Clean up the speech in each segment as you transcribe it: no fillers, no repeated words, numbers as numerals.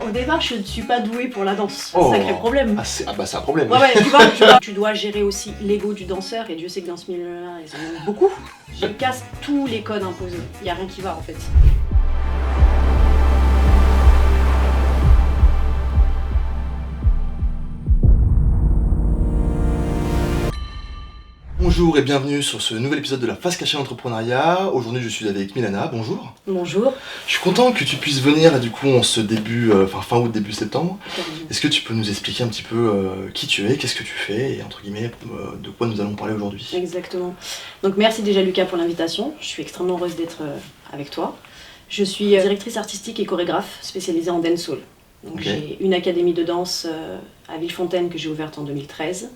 Au départ, je ne suis pas douée pour la danse. Oh. Sacré problème. C'est un problème. Ouais, tu dois gérer aussi l'ego du danseur, et Dieu sait que dans ce milieu-là, ils en ont beaucoup. Je casse tous les codes imposés. Il n'y a rien qui va en fait. Bonjour et bienvenue sur ce nouvel épisode de la face cachée entrepreneuriat. Aujourd'hui je suis avec Milana, bonjour. Bonjour. Je suis content que tu puisses venir là du coup en ce début, fin août, début septembre. Est-ce que tu peux nous expliquer un petit peu qui tu es, qu'est-ce que tu fais et entre guillemets de quoi nous allons parler aujourd'hui? Exactement. Donc merci déjà Lucas pour l'invitation. Je suis extrêmement heureuse d'être avec toi. Je suis directrice artistique et chorégraphe spécialisée en dancehall. Donc j'ai une académie de danse à Villefontaine que j'ai ouverte en 2013.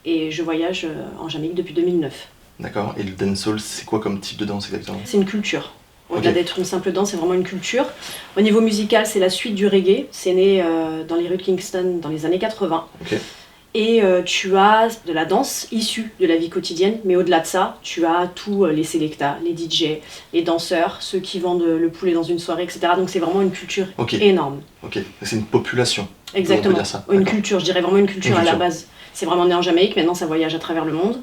Et je voyage en Jamaïque depuis 2009. D'accord, et le dancehall, c'est quoi comme type de danse exactement? C'est une culture. Au-delà d'être une simple danse, c'est vraiment une culture. Au niveau musical, c'est la suite du reggae. C'est né dans les rues de Kingston dans les années 80. Et tu as de la danse issue de la vie quotidienne, mais au-delà de ça, tu as tous les selectas, les DJ, les danseurs, ceux qui vendent le poulet dans une soirée, etc. Donc c'est vraiment une culture énorme. Ok, c'est une population. Exactement, on peut dire ça. Une culture, je dirais vraiment une culture à la base. C'est vraiment né en Jamaïque, maintenant ça voyage à travers le monde.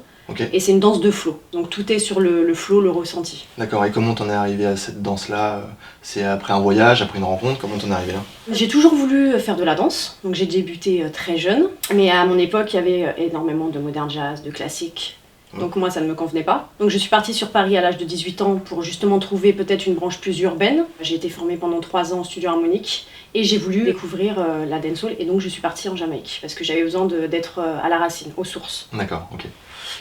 Et c'est une danse de flow, donc tout est sur le flow, le ressenti. D'accord, et comment t'en es arrivé à cette danse-là? C'est après un voyage, après une rencontre, comment t'en es arrivé là? J'ai toujours voulu faire de la danse, donc j'ai débuté très jeune, mais à mon époque il y avait énormément de modern jazz, de classique. Donc moi ça ne me convenait pas. Donc je suis partie sur Paris à l'âge de 18 ans pour justement trouver peut-être une branche plus urbaine. J'ai été formée pendant 3 ans en studio harmonique et j'ai voulu découvrir la dancehall, et donc je suis partie en Jamaïque parce que j'avais besoin d'être à la racine, aux sources. D'accord, ok.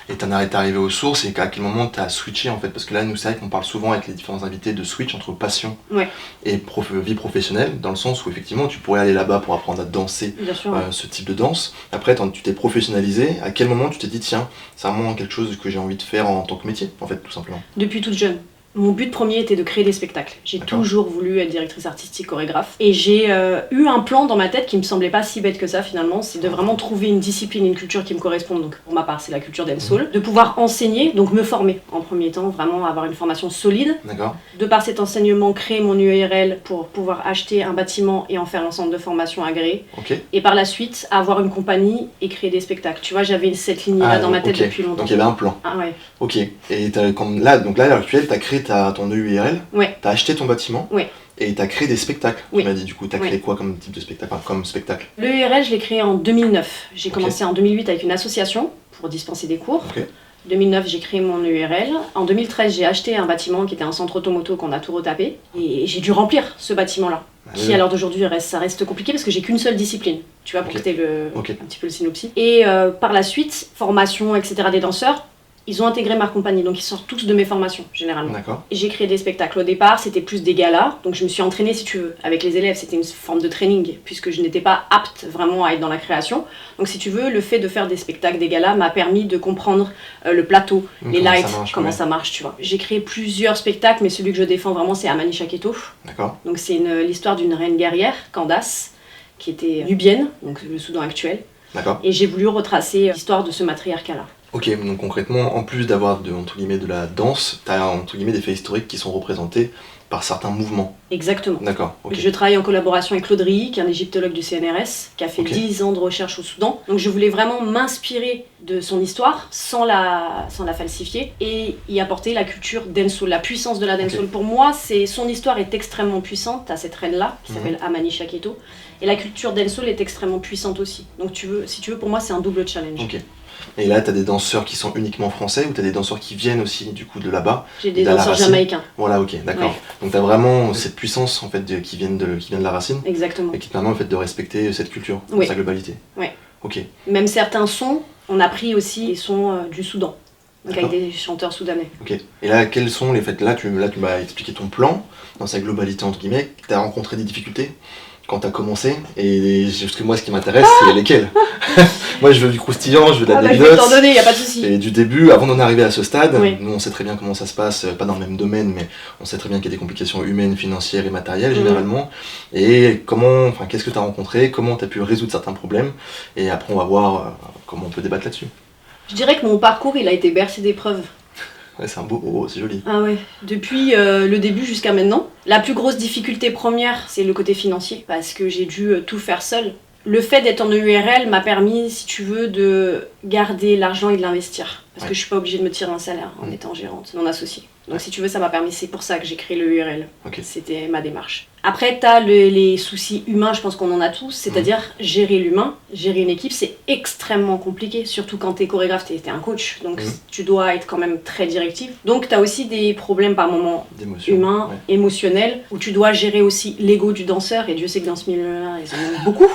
Et t'es arrivé aux sources, et à quel moment t'as switché en fait? Parce que là, nous, c'est vrai qu'on parle souvent avec les différents invités de switch entre passion et vie professionnelle, dans le sens où effectivement tu pourrais aller là-bas pour apprendre à danser ce type de danse. Après, tu t'es professionnalisé. À quel moment tu t'es dit, tiens, c'est vraiment quelque chose que j'ai envie de faire en tant que métier, en fait, tout simplement? Depuis toute jeune. Mon but premier était de créer des spectacles. J'ai toujours voulu être directrice artistique, chorégraphe. Et j'ai eu un plan dans ma tête qui me semblait pas si bête que ça finalement, c'est de vraiment trouver une discipline, une culture qui me corresponde. Donc pour ma part, c'est la culture dancehall. De pouvoir enseigner, donc me former en premier temps, vraiment avoir une formation solide. De par cet enseignement, créer mon URL pour pouvoir acheter un bâtiment et en faire un centre de formation agréé. Et par la suite, avoir une compagnie et créer des spectacles. Tu vois, j'avais cette ligne-là dans ma tête depuis longtemps. Donc il y avait un plan. Ah ouais. Ok. Et là, à l'heure actuelle, t'as créé ton URL, t'as acheté ton bâtiment et t'as créé des spectacles. Tu m'as dit, du coup, t'as créé quoi comme type de spectacle, comme spectacle? Le URL, je l'ai créé en 2009. J'ai commencé en 2008 avec une association pour dispenser des cours. En 2009, j'ai créé mon URL. En 2013, j'ai acheté un bâtiment qui était un centre automoto qu'on a tout retapé. Et j'ai dû remplir ce bâtiment-là. Qui, à l'heure d'aujourd'hui, ça reste compliqué parce que j'ai qu'une seule discipline. Tu vois, pour que tu aies un petit peu le synopsis. Et par la suite, formation, etc. des danseurs, ils ont intégré ma compagnie, donc ils sortent tous de mes formations, généralement. Et j'ai créé des spectacles. Au départ, c'était plus des galas, donc je me suis entraînée, si tu veux, avec les élèves. C'était une forme de training, puisque je n'étais pas apte vraiment à être dans la création. Donc si tu veux, le fait de faire des spectacles, des galas, m'a permis de comprendre le plateau, les lights, comment ça marche, tu vois. J'ai créé plusieurs spectacles, mais celui que je défends vraiment, c'est Amani Chaketo. Donc c'est l'histoire d'une reine guerrière, Candace, qui était nubienne, donc le Soudan actuel. Et j'ai voulu retracer l'histoire de ce matriarcat-là. Ok, donc concrètement, en plus d'avoir entre guillemets de la danse, tu as entre guillemets des faits historiques qui sont représentés par certains mouvements. Exactement. D'accord. Je travaille en collaboration avec Claude Rilly, qui est un égyptologue du CNRS, qui a fait 10 ans de recherche au Soudan. Donc je voulais vraiment m'inspirer de son histoire, sans la falsifier, et y apporter la culture dancehall, la puissance de la dancehall. Pour moi, son histoire est extrêmement puissante, à cette reine-là, qui s'appelle Amani Chaketo, et la culture dancehall est extrêmement puissante aussi. Donc si tu veux, pour moi, c'est un double challenge. Et là, tu as des danseurs qui sont uniquement français, ou tu as des danseurs qui viennent aussi du coup de là-bas? J'ai des danseurs jamaïcains. Voilà, ok, d'accord. Donc tu as vraiment cette puissance en fait qui vient de la racine. Exactement. Et qui te permet en fait de respecter cette culture, sa globalité. Ok. Même certains sons, on a pris aussi les sons du Soudan. Donc avec des chanteurs soudanais. Ok. Et là, quels sont les faits? Là, tu m'as expliqué ton plan dans sa globalité entre guillemets. Tu as rencontré des difficultés quand t'as commencé, et parce que moi ce qui m'intéresse c'est lesquels. Moi je veux du croustillant, je veux de la dégueulasse. Je vais t'en donner, y a pas de souci. Et du début, avant d'en arriver à ce stade, nous on sait très bien comment ça se passe, pas dans le même domaine, mais on sait très bien qu'il y a des complications humaines, financières et matérielles généralement. Et qu'est-ce que t'as rencontré, comment t'as pu résoudre certains problèmes, et après on va voir comment on peut débattre là-dessus. Je dirais que mon parcours il a été bercé d'épreuves. Ouais, c'est un beau mot, c'est joli. Ah ouais, depuis le début jusqu'à maintenant. La plus grosse difficulté première, c'est le côté financier, parce que j'ai dû tout faire seule. Le fait d'être en EURL m'a permis, si tu veux, de garder l'argent et de l'investir. Parce que je suis pas obligée de me tirer un salaire en étant gérante, non associée. Donc si tu veux, ça m'a permis, c'est pour ça que j'ai créé le URL. C'était ma démarche. Après, tu as les soucis humains, je pense qu'on en a tous, c'est-à-dire gérer l'humain, gérer une équipe, c'est extrêmement compliqué, surtout quand tu es chorégraphe, tu es un coach, donc tu dois être quand même très directif. Donc tu as aussi des problèmes par moments humains, émotionnels, où tu dois gérer aussi l'ego du danseur, et Dieu sait que dans ce milieu-là, ils en ont beaucoup.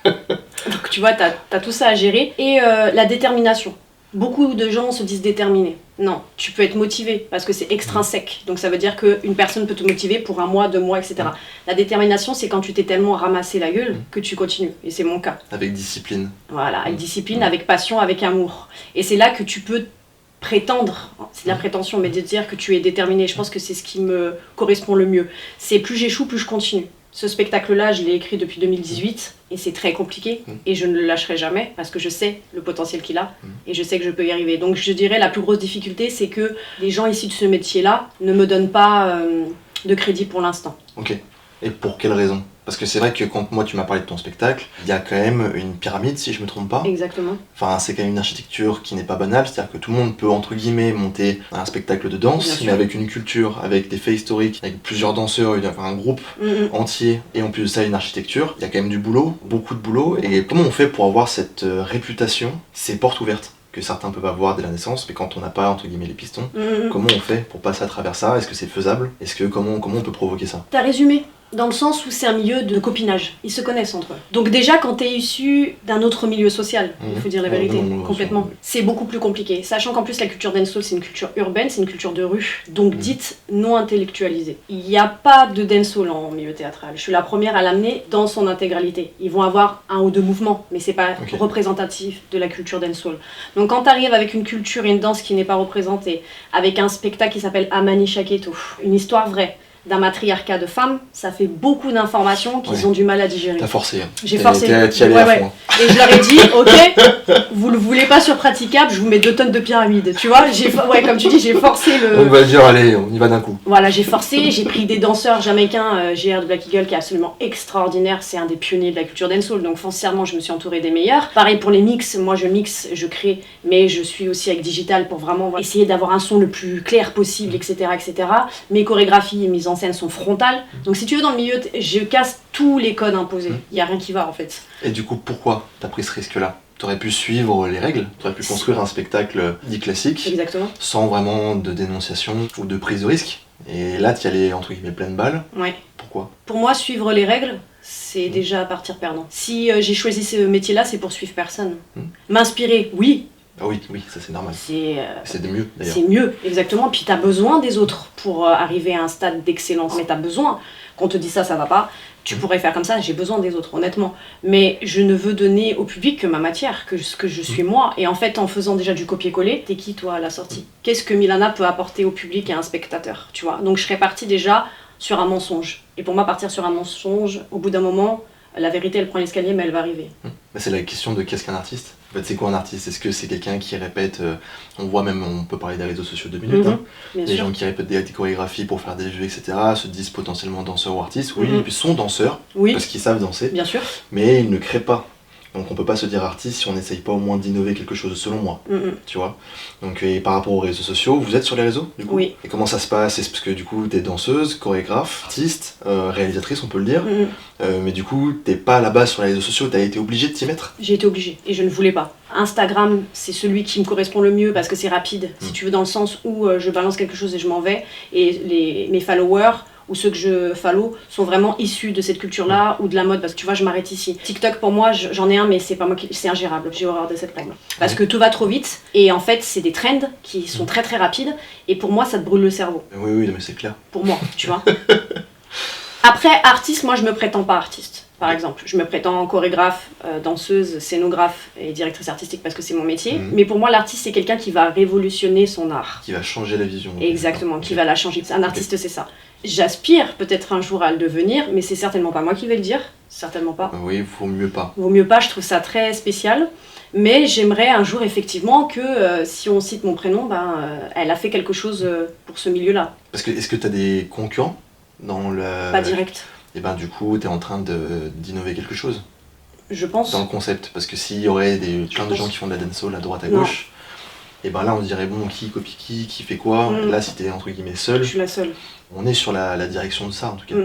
Donc tu vois, t'as tout ça à gérer. Et la détermination. Beaucoup de gens se disent déterminés. Non, tu peux être motivé parce que c'est extrinsèque. Donc ça veut dire qu'une personne peut te motiver pour 1 mois, 2 mois, etc. La détermination, c'est quand tu t'es tellement ramassé la gueule que tu continues. Et c'est mon cas. Avec discipline. Voilà, avec discipline, avec passion, avec amour. Et c'est là que tu peux prétendre, c'est de la prétention, mais de dire que tu es déterminé. Je pense que c'est ce qui me correspond le mieux. C'est plus j'échoue, plus je continue. Ce spectacle-là, je l'ai écrit depuis 2018 et c'est très compliqué et je ne le lâcherai jamais parce que je sais le potentiel qu'il a et je sais que je peux y arriver. Donc je dirais la plus grosse difficulté, c'est que les gens issus de ce métier-là ne me donnent pas de crédit pour l'instant. Ok. Et pour quelle raison? Parce que c'est vrai que quand moi tu m'as parlé de ton spectacle, il y a quand même une pyramide si je me trompe pas. Exactement. Enfin c'est quand même une architecture qui n'est pas banale, c'est-à-dire que tout le monde peut entre guillemets monter un spectacle de danse, mais avec une culture, avec des faits historiques, avec plusieurs danseurs, un groupe entier, et en plus de ça une architecture. Il y a quand même du boulot, beaucoup de boulot, et comment on fait pour avoir cette réputation, ces portes ouvertes que certains peuvent avoir dès la naissance, mais quand on n'a pas entre guillemets les pistons, comment on fait pour passer à travers ça? Est-ce que c'est faisable? Est-ce que comment on peut provoquer ça? T'as résumé. Dans le sens où c'est un milieu de copinage. Ils se connaissent entre eux. Donc déjà, quand t'es issu d'un autre milieu social, il faut dire la vérité, complètement, c'est beaucoup plus compliqué. Sachant qu'en plus, la culture dancehall, c'est une culture urbaine, c'est une culture de rue, donc dite non intellectualisée. Il n'y a pas de dancehall en milieu théâtral. Je suis la première à l'amener dans son intégralité. Ils vont avoir 1 ou 2 mouvements, mais c'est pas représentatif de la culture dancehall. Donc quand t'arrives avec une culture et une danse qui n'est pas représentée, avec un spectacle qui s'appelle Amani Shaketo, une histoire vraie, d'un matriarcat de femmes, ça fait beaucoup d'informations qu'ils ont du mal à digérer. T'as forcé. J'ai forcé. T'y allais à fond. Et je leur ai dit, ok, vous le voulez pas sur praticable, je vous mets 2 tonnes de pyramide. Tu vois, comme tu dis, j'ai forcé le... On va dire, allez, on y va d'un coup. Voilà, j'ai forcé, j'ai pris des danseurs jamaïcains, GR de Black Eagle, qui est absolument extraordinaire, c'est un des pionniers de la culture dancehall, donc foncièrement, je me suis entourée des meilleurs. Pareil pour les mix, moi je mixe, je crée, mais je suis aussi avec digital pour vraiment essayer d'avoir un son le plus clair possible, etc., etc. Mes chorégraphies et mises en scène sont frontales, donc si tu veux, dans le milieu, je casse tous les codes imposés, il n'y a rien qui va en fait. Et du coup, pourquoi t'as pris ce risque-là? T'aurais pu suivre les règles, t'aurais pu construire un spectacle dit classique, sans vraiment de dénonciation ou de prise de risque. Et là, t'y allais entre guillemets pleine balle. Ouais. Pourquoi? Pour moi, suivre les règles, c'est déjà partir perdant. Si j'ai choisi ce métier-là, c'est pour suivre personne. M'inspirer, oui. Ah oui, ça c'est normal. C'est de mieux d'ailleurs. C'est mieux, exactement. Puis t'as besoin des autres pour arriver à un stade d'excellence. Mais t'as besoin. Qu'on te dit ça va pas. Tu pourrais faire comme ça, j'ai besoin des autres, honnêtement. Mais je ne veux donner au public que ma matière, que ce que je suis moi. Et en fait, en faisant déjà du copier-coller, t'es qui toi à la sortie? Qu'est-ce que Milana peut apporter au public et à un spectateur, tu vois? Donc je serais partie déjà sur un mensonge. Et pour moi, partir sur un mensonge, au bout d'un moment, la vérité elle prend l'escalier, mais elle va arriver. C'est la question de qu'est-ce qu'un artiste? En fait, c'est quoi un artiste? Est-ce que c'est quelqu'un qui répète, on voit même, on peut parler des réseaux sociaux 2 minutes, des gens qui répètent des chorégraphies pour faire des vues, etc., se disent potentiellement danseurs ou artistes, et puis sont danseurs, parce qu'ils savent danser, bien sûr, mais ils ne créent pas. Donc on peut pas se dire artiste si on n'essaye pas au moins d'innover quelque chose, selon moi, tu vois. Donc et par rapport aux réseaux sociaux, vous êtes sur les réseaux du coup? Oui. Et comment ça se passe? C'est parce que du coup t'es danseuse, chorégraphe, artiste, réalisatrice on peut le dire, mais du coup t'es pas à la base sur les réseaux sociaux, t'as été obligée de t'y mettre? J'ai été obligée et je ne voulais pas. Instagram c'est celui qui me correspond le mieux parce que c'est rapide, si tu veux, dans le sens où je balance quelque chose et je m'en vais, et mes followers ou ceux que je follow sont vraiment issus de cette culture-là ou de la mode, parce que tu vois, je m'arrête ici. TikTok, pour moi, j'en ai un, mais c'est pas moi c'est ingérable. J'ai horreur de cette règle. Parce que tout va trop vite, et en fait, c'est des trends qui sont très très rapides, et pour moi, ça te brûle le cerveau. Oui, mais c'est clair. Pour moi, tu vois. Après, artiste, moi, je me prétends pas artiste. Par exemple, je me prétends chorégraphe, danseuse, scénographe et directrice artistique parce que c'est mon métier. Mais pour moi, l'artiste, c'est quelqu'un qui va révolutionner son art. Qui va changer la vision. Exactement, qui va la changer. Un artiste, c'est ça. J'aspire peut-être un jour à le devenir, mais c'est certainement pas moi qui vais le dire. certainement pas. Oui, vaut mieux pas. Vaut mieux pas, je trouve ça très spécial. Mais j'aimerais un jour effectivement que si on cite mon prénom, elle a fait quelque chose pour ce milieu-là. Parce que est-ce que tu as des concurrents dans le... Pas direct. Et du coup, tu es en train d'innover quelque chose. Je pense. Dans le concept. Parce que s'il y aurait plein de gens qui font de la dancehall à droite à gauche, et là on se dirait bon, qui copie qui fait quoi. Là, si t'es entre guillemets seul. Je suis la seule. On est sur la direction de ça en tout cas.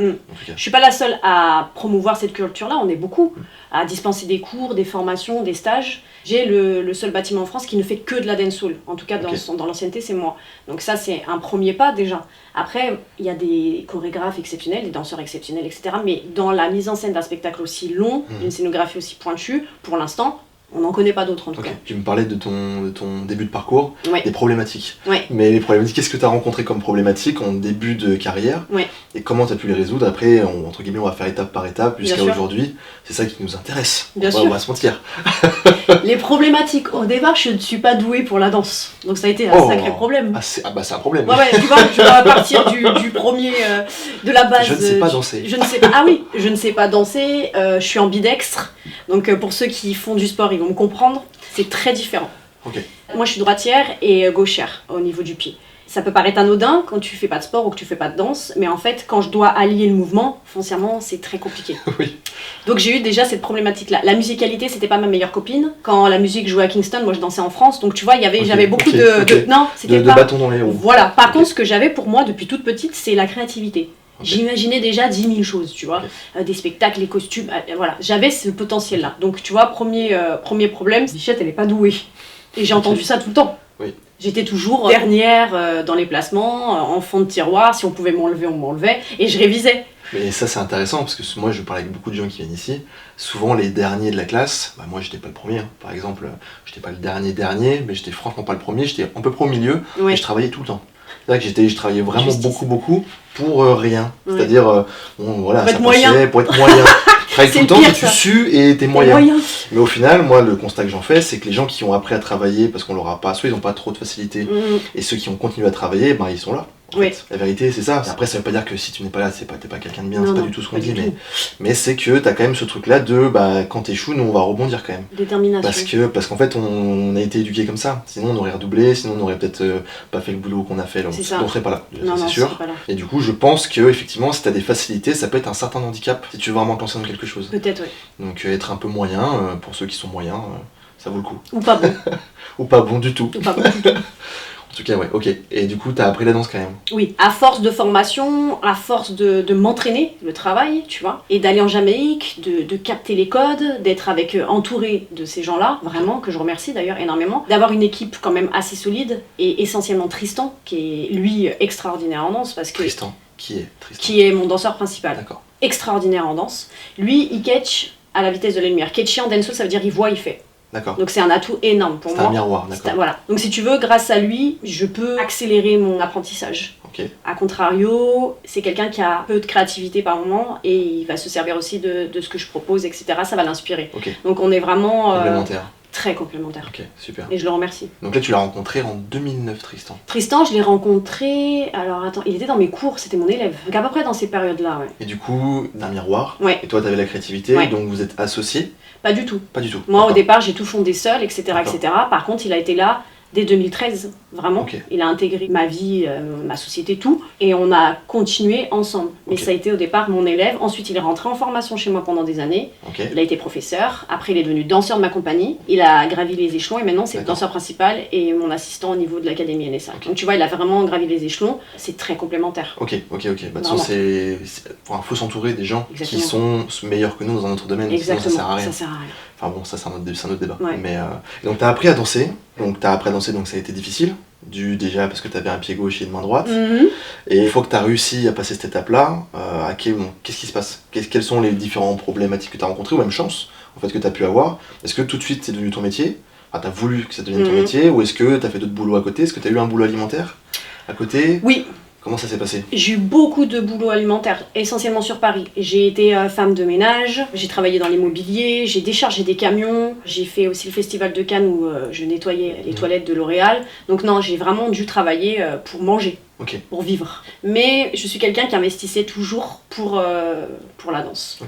Je suis pas la seule à promouvoir cette culture-là, on est beaucoup à dispenser des cours, des formations, des stages. J'ai le seul bâtiment en France qui ne fait que de la dancehall. En tout cas, dans l'ancienneté, c'est moi. Donc ça, c'est un premier pas déjà. Après, il y a des chorégraphes exceptionnels, des danseurs exceptionnels, etc. Mais dans la mise en scène d'un spectacle aussi long, d'une scénographie aussi pointue, pour l'instant, on n'en connaît pas d'autres en tout cas. Tu me parlais de ton début de parcours, des problématiques. Ouais. Mais les problématiques, qu'est-ce que tu as rencontré comme problématiques en début de carrière et comment tu as pu les résoudre? Après, entre guillemets, on va faire étape par étape jusqu'à aujourd'hui. C'est ça qui nous intéresse. On va se mentir. Les problématiques, au départ, je ne suis pas douée pour la danse. Donc ça a été un sacré problème. C'est un problème. Tu vois, je dois partir du premier, de la base. Je ne sais pas danser. Je ne sais pas danser, je suis ambidextre. Donc pour ceux qui font du sport, ils vont me comprendre. C'est très différent. Moi, je suis droitière et gauchère au niveau du pied. Ça peut paraître anodin quand tu fais pas de sport ou que tu fais pas de danse, mais en fait, quand je dois allier le mouvement, foncièrement, c'est très compliqué. Donc j'ai eu déjà cette problématique-là. La musicalité, c'était pas ma meilleure copine. Quand la musique jouait à Kingston, moi je dansais en France, donc tu vois, j'avais beaucoup de bâtons dans les roues. Voilà. Par contre, ce que j'avais pour moi depuis toute petite, c'est la créativité. J'imaginais déjà 10 000 choses, tu vois, des spectacles, les costumes, voilà, j'avais ce potentiel-là. Donc tu vois, premier problème, Bichette, elle est pas douée. Et j'ai entendu ça tout le temps. J'étais toujours dernière dans les placements, en fond de tiroir, si on pouvait m'enlever, on m'enlevait, et je révisais. Mais ça c'est intéressant, parce que moi je parle avec beaucoup de gens qui viennent ici, souvent les derniers de la classe, moi j'étais pas le premier, par exemple, j'étais pas le dernier, mais j'étais franchement pas le premier, j'étais à peu près au milieu, et je travaillais tout le temps. C'est-à-dire que je travaillais vraiment beaucoup pour rien. C'est-à-dire, pour être moyen. Pour être moyen. Tu travailles tout le temps, tu sues et t'es moyen. Mais au final, moi, le constat que j'en fais, c'est que les gens qui ont appris à travailler parce qu'on leur a pas, soit ils n'ont pas trop de facilité, et ceux qui ont continué à travailler, ils sont là. La vérité, c'est ça. Après, ça veut pas dire que si tu n'es pas là, t'es pas quelqu'un de bien, c'est pas du tout ce qu'on dit, mais c'est que t'as quand même ce truc-là de quand t'échoues, nous on va rebondir quand même. Détermination. Parce qu'en fait, on a été éduqués comme ça. Sinon, on aurait redoublé, sinon on aurait peut-être pas fait le boulot qu'on a fait. On serait pas là, c'est sûr. Et du coup, je pense que effectivement, si t'as des facilités, ça peut être un certain handicap si tu veux vraiment te lancer dans quelque chose. Peut-être, Donc être un peu moyen, pour ceux qui sont moyens, ça vaut le coup. Ou pas bon. Ou pas bon du tout. En tout cas, ok. Et du coup, t'as appris la danse quand même? Oui, à force de formation, à force de m'entraîner, le travail, tu vois, et d'aller en Jamaïque, de capter les codes, d'être entouré de ces gens-là, vraiment, que je remercie d'ailleurs énormément, d'avoir une équipe quand même assez solide, et essentiellement Tristan, qui est lui extraordinaire en danse, parce que... Tristan? Qui est Tristan? Qui est mon danseur principal. D'accord. Extraordinaire en danse. Lui, il catch à la vitesse de la lumière. Catcher en dancehall, ça veut dire il voit, il fait. D'accord. Donc c'est un atout énorme pour moi. C'est un miroir, d'accord. Voilà. Donc si tu veux, grâce à lui, je peux accélérer mon apprentissage. A contrario, c'est quelqu'un qui a peu de créativité par moment et il va se servir aussi de ce que je propose, etc. Ça va l'inspirer. Donc on est vraiment... complémentaire. Très complémentaire. Ok, super. Et je le remercie. Donc là, tu l'as rencontré en 2009, Tristan. Tristan, je l'ai rencontré... Alors attends, il était dans mes cours, c'était mon élève. Donc à peu près dans ces périodes-là, Et du coup, d'un miroir. Et toi, t'avais la créativité, donc vous êtes associés? Pas du tout. Pas du tout. Moi, au départ, j'ai tout fondé seul, etc., etc. Par contre, il a été là dès 2013, vraiment. Il a intégré ma vie, ma société, tout. Et on a continué ensemble. Mais ça a été au départ mon élève. Ensuite, il est rentré en formation chez moi pendant des années. Il a été professeur. Après, il est devenu danseur de ma compagnie. Il a gravi les échelons et maintenant, c'est le danseur principal et mon assistant au niveau de l'académie NSA. Donc tu vois, il a vraiment gravi les échelons. C'est très complémentaire. De toute façon, faut s'entourer des gens qui sont meilleurs que nous dans un autre domaine. Sinon, ça sert à rien. Enfin bon, ça c'est un autre débat. Mais, donc t'as appris à danser, donc ça a été difficile, déjà parce que t'avais un pied gauche et une main droite, et une fois que t'as réussi à passer cette étape-là, qu'est-ce qui se passe? Quelles sont les différentes problématiques que t'as rencontrées, ou même chances en fait, que t'as pu avoir? Est-ce que tout de suite c'est devenu ton métier? T'as voulu que ça devienne ton métier, ou est-ce que t'as fait d'autres boulots à côté? Est-ce que t'as eu un boulot alimentaire à côté? Oui. Comment ça s'est passé? J'ai eu beaucoup de boulot alimentaire, essentiellement sur Paris. J'ai été femme de ménage, j'ai travaillé dans l'immobilier, j'ai déchargé des camions, j'ai fait aussi le festival de Cannes où je nettoyais les toilettes de L'Oréal. Donc non, j'ai vraiment dû travailler pour manger, pour vivre. Mais je suis quelqu'un qui investissait toujours pour la danse.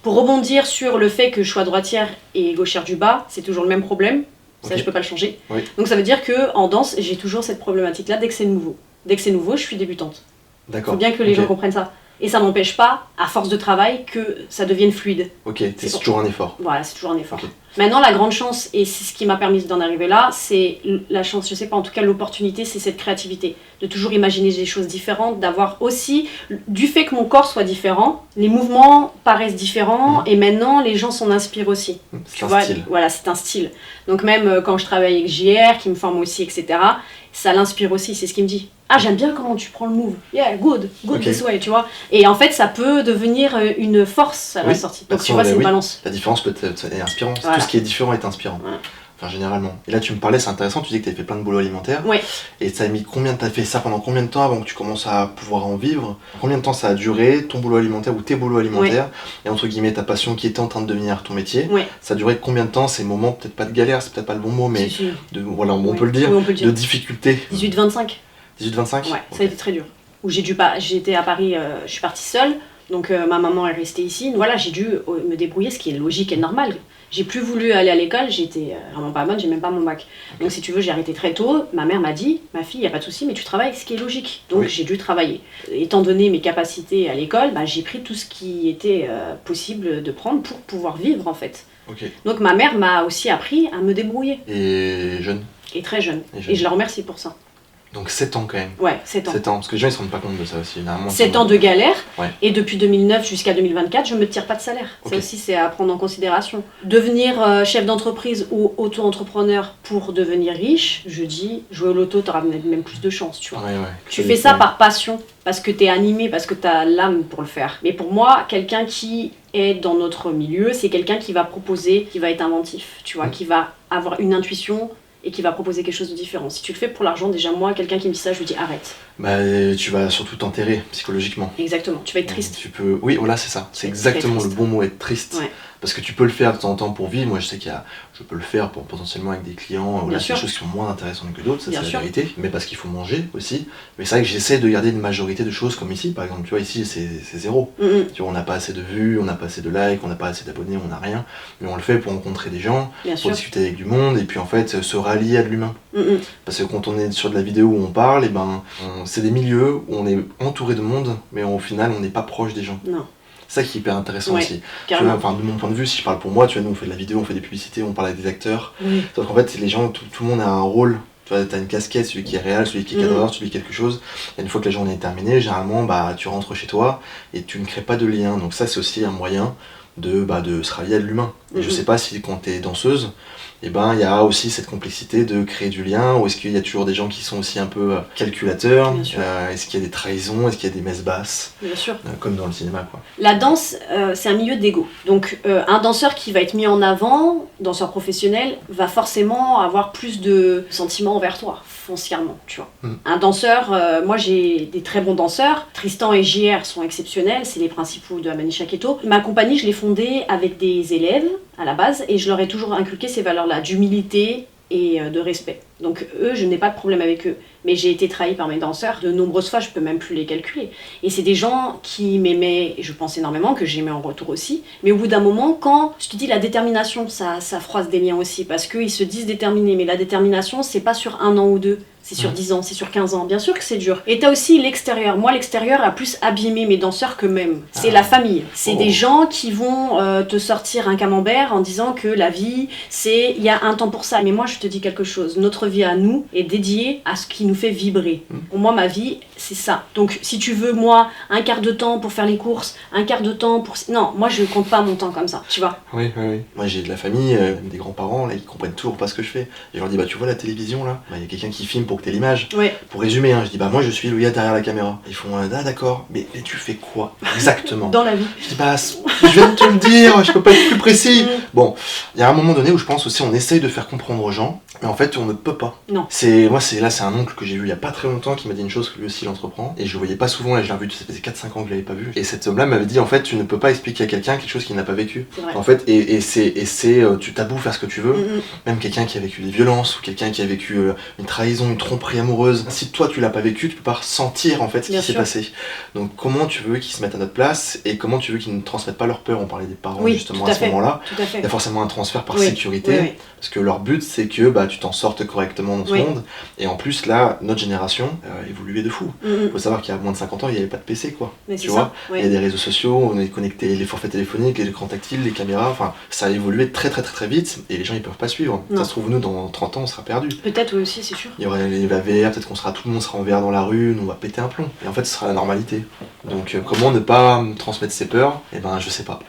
Pour rebondir sur le fait que je sois droitière et gauchère du bas, c'est toujours le même problème. Ça, je peux pas le changer. Donc ça veut dire qu'en danse, j'ai toujours cette problématique-là dès que c'est nouveau. Dès que c'est nouveau, je suis débutante. Il faut bien que les gens comprennent ça. Et ça n'empêche pas, à force de travail, que ça devienne fluide. C'est toujours un effort. Voilà, c'est toujours un effort. Maintenant, la grande chance, et c'est ce qui m'a permis d'en arriver là, c'est la chance, je sais pas, en tout cas l'opportunité, c'est cette créativité. De toujours imaginer des choses différentes, d'avoir aussi, du fait que mon corps soit différent, les mouvements paraissent différents, et maintenant, les gens s'en inspirent aussi. C'est un style. Voilà, c'est un style. Donc même quand je travaille avec JR, qui me forme aussi, etc., ça l'inspire aussi, c'est ce qu'il me dit. Ah, j'aime bien comment tu prends le move. Yeah, good this way, tu vois. Et en fait, ça peut devenir une force à la sortie. Donc tu vois, c'est une balance. La différence peut être inspirante. Tout ce qui est différent est inspirant. Enfin, généralement. Et là, tu me parlais, c'est intéressant, tu dis que tu avais fait plein de boulot alimentaire. Et ça a mis t'as fait ça pendant combien de temps avant que tu commences à pouvoir en vivre? Combien de temps ça a duré, ton boulot alimentaire ou tes boulots alimentaires? Et entre guillemets, ta passion qui était en train de devenir ton métier. Ça a duré combien de temps, ces moments, peut-être pas de galère, c'est peut-être pas le bon mot, mais voilà, on peut le dire, de difficulté. 18-25. 18-25? Ouais, ça a été très dur. Où j'étais à Paris, je suis partie seule, donc ma maman est restée ici. Voilà, j'ai dû me débrouiller, ce qui est logique et normal. J'ai plus voulu aller à l'école, j'étais vraiment pas bonne, j'ai même pas mon bac. Donc si tu veux, j'ai arrêté très tôt. Ma mère m'a dit, ma fille, y a pas de souci, mais tu travailles, ce qui est logique. Donc j'ai dû travailler. Étant donné mes capacités à l'école, j'ai pris tout ce qui était possible de prendre pour pouvoir vivre en fait. Donc ma mère m'a aussi appris à me débrouiller. Et jeune? Et très jeune. Et je la remercie pour ça. Donc 7 ans quand même. Ouais, 7 ans. 7 ans, parce que les gens ils se rendent pas compte de ça aussi. 7 ans de galère, et depuis 2009 jusqu'à 2024, je me tire pas de salaire. Ça aussi, c'est à prendre en considération. Devenir chef d'entreprise ou auto-entrepreneur pour devenir riche, je dis, jouer au loto, t'auras même plus de chance, tu vois. Tu fais ça par passion, parce que t'es animé, parce que t'as l'âme pour le faire. Mais pour moi, quelqu'un qui est dans notre milieu, c'est quelqu'un qui va proposer, qui va être inventif, tu vois, qui va avoir une intuition, et qui va proposer quelque chose de différent. Si tu le fais pour l'argent, déjà moi, quelqu'un qui me dit ça, je lui dis arrête. Tu vas surtout t'enterrer psychologiquement. Exactement, tu vas être triste. Oui, voilà, c'est ça. C'est exactement le bon mot, être triste. Parce que tu peux le faire de temps en temps pour vivre. Moi, je sais je peux le faire pour potentiellement avec des clients. Voilà, c'est des choses qui sont moins intéressantes que d'autres, ça c'est la vérité. Mais parce qu'il faut manger aussi. Mais c'est vrai que j'essaie de garder une majorité de choses comme ici. Par exemple, tu vois, ici c'est zéro. Tu vois, on n'a pas assez de vues, on n'a pas assez de likes, on n'a pas assez d'abonnés, on n'a rien. Mais on le fait pour rencontrer des gens, pour discuter avec du monde et puis en fait se rallier à de l'humain. Parce que quand on est sur de la vidéo où on parle, c'est des milieux où on est entouré de monde, mais au final on n'est pas proche des gens. Non. C'est ça qui est hyper intéressant aussi. Tu vois, de mon point de vue, si je parle pour moi, tu vois, nous on fait de la vidéo, on fait des publicités, on parle avec des acteurs. Sauf qu'en fait, les gens, tout le monde a un rôle. Tu vois, t'as une casquette, celui qui est réel, celui qui est cadreur, celui qui est quelque chose. Et une fois que la journée est terminée, généralement, tu rentres chez toi et tu ne crées pas de lien. Donc ça, c'est aussi un moyen de se rallier à l'humain. Et je sais pas si quand t'es danseuse, il y a aussi cette complexité de créer du lien, ou est-ce qu'il y a toujours des gens qui sont aussi un peu calculateurs, est-ce qu'il y a des trahisons, est-ce qu'il y a des messes basses, comme dans le cinéma quoi. La danse, c'est un milieu d'ego. Donc un danseur qui va être mis en avant, danseur professionnel, va forcément avoir plus de sentiments envers toi, foncièrement, tu vois. Un danseur, moi j'ai des très bons danseurs, Tristan et JR sont exceptionnels, c'est les principaux de Amani Shaketo. Ma compagnie, je l'ai fondée avec des élèves à la base, et je leur ai toujours inculqué ces valeurs-là, d'humilité et de respect. Donc eux, je n'ai pas de problème avec eux. Mais j'ai été trahie par mes danseurs de nombreuses fois, je peux même plus les calculer. Et c'est des gens qui m'aimaient, et je pense énormément, que j'aimais en retour aussi. Mais au bout d'un moment, quand, je te dis, la détermination, ça froisse des liens aussi, parce qu'ils se disent déterminés. Mais la détermination, c'est pas sur 1 an ou 2. C'est sur 10 ans, c'est sur 15 ans. Bien sûr que c'est dur. Et t'as aussi l'extérieur. Moi, l'extérieur a plus abîmé mes danseurs qu'eux-mêmes. C'est la famille. C'est des gens qui vont te sortir un camembert en disant que la vie, il y a un temps pour ça. Mais moi, je te dis quelque chose. Notre vie à nous est dédiée à ce qui nous fait vibrer. Pour moi, ma vie, c'est ça. Donc, si tu veux, moi, un quart de temps pour faire les courses, un quart de temps pour... Non, moi, je compte pas mon temps comme ça, tu vois. Oui. Moi, j'ai de la famille, des grands-parents, là, ils comprennent toujours pas ce que je fais. Et je leur dis, tu vois la télévision, là, y a quelqu'un qui filme pour que t'aies l'image. Pour résumer, je dis, moi, je suis le gars derrière la caméra. Ils font, d'accord, mais tu fais quoi exactement dans la vie? Je dis, je viens de te le dire, je peux pas être plus précis. Bon, il y a un moment donné où je pense aussi, on essaye de faire comprendre aux gens Mais en fait, on ne peut pas. Non. C'est un oncle que j'ai vu il y a pas très longtemps qui m'a dit une chose que lui aussi il entreprend. Et je le voyais pas souvent et je l'ai revu, ça faisait 4-5 ans que je l'avais pas vu. Et cet homme-là m'avait dit en fait, tu ne peux pas expliquer à quelqu'un quelque chose qu'il n'a pas vécu. En fait, tu t'as beau faire ce que tu veux, même quelqu'un qui a vécu des violences ou quelqu'un qui a vécu une trahison, une tromperie amoureuse. Si toi tu l'as pas vécu, tu peux pas ressentir en fait ce qui s'est passé. Donc comment tu veux qu'ils se mettent à notre place et comment tu veux qu'ils ne transmettent pas leur peur. On parlait des parents justement à ce moment-là. Il y a forcément un transfert par sécurité parce que leur but c'est que tu t'en sortes correctement dans ce monde. Et en plus là, notre génération évoluait de fou. Faut savoir qu'il y a moins de 50 ans, il n'y avait pas de PC quoi. Tu vois, il y a des réseaux sociaux, on est connecté, les forfaits téléphoniques, les écrans tactiles, les caméras, enfin ça a évolué très très très très vite et les gens ils peuvent pas suivre. Ça se trouve nous dans 30 ans on sera perdus. Peut-être aussi, c'est sûr. Il y aurait la VR, peut-être tout le monde sera en VR dans la rue, nous on va péter un plomb. Et en fait ce sera la normalité. Donc comment ne pas transmettre ses peurs? Eh ben je sais pas.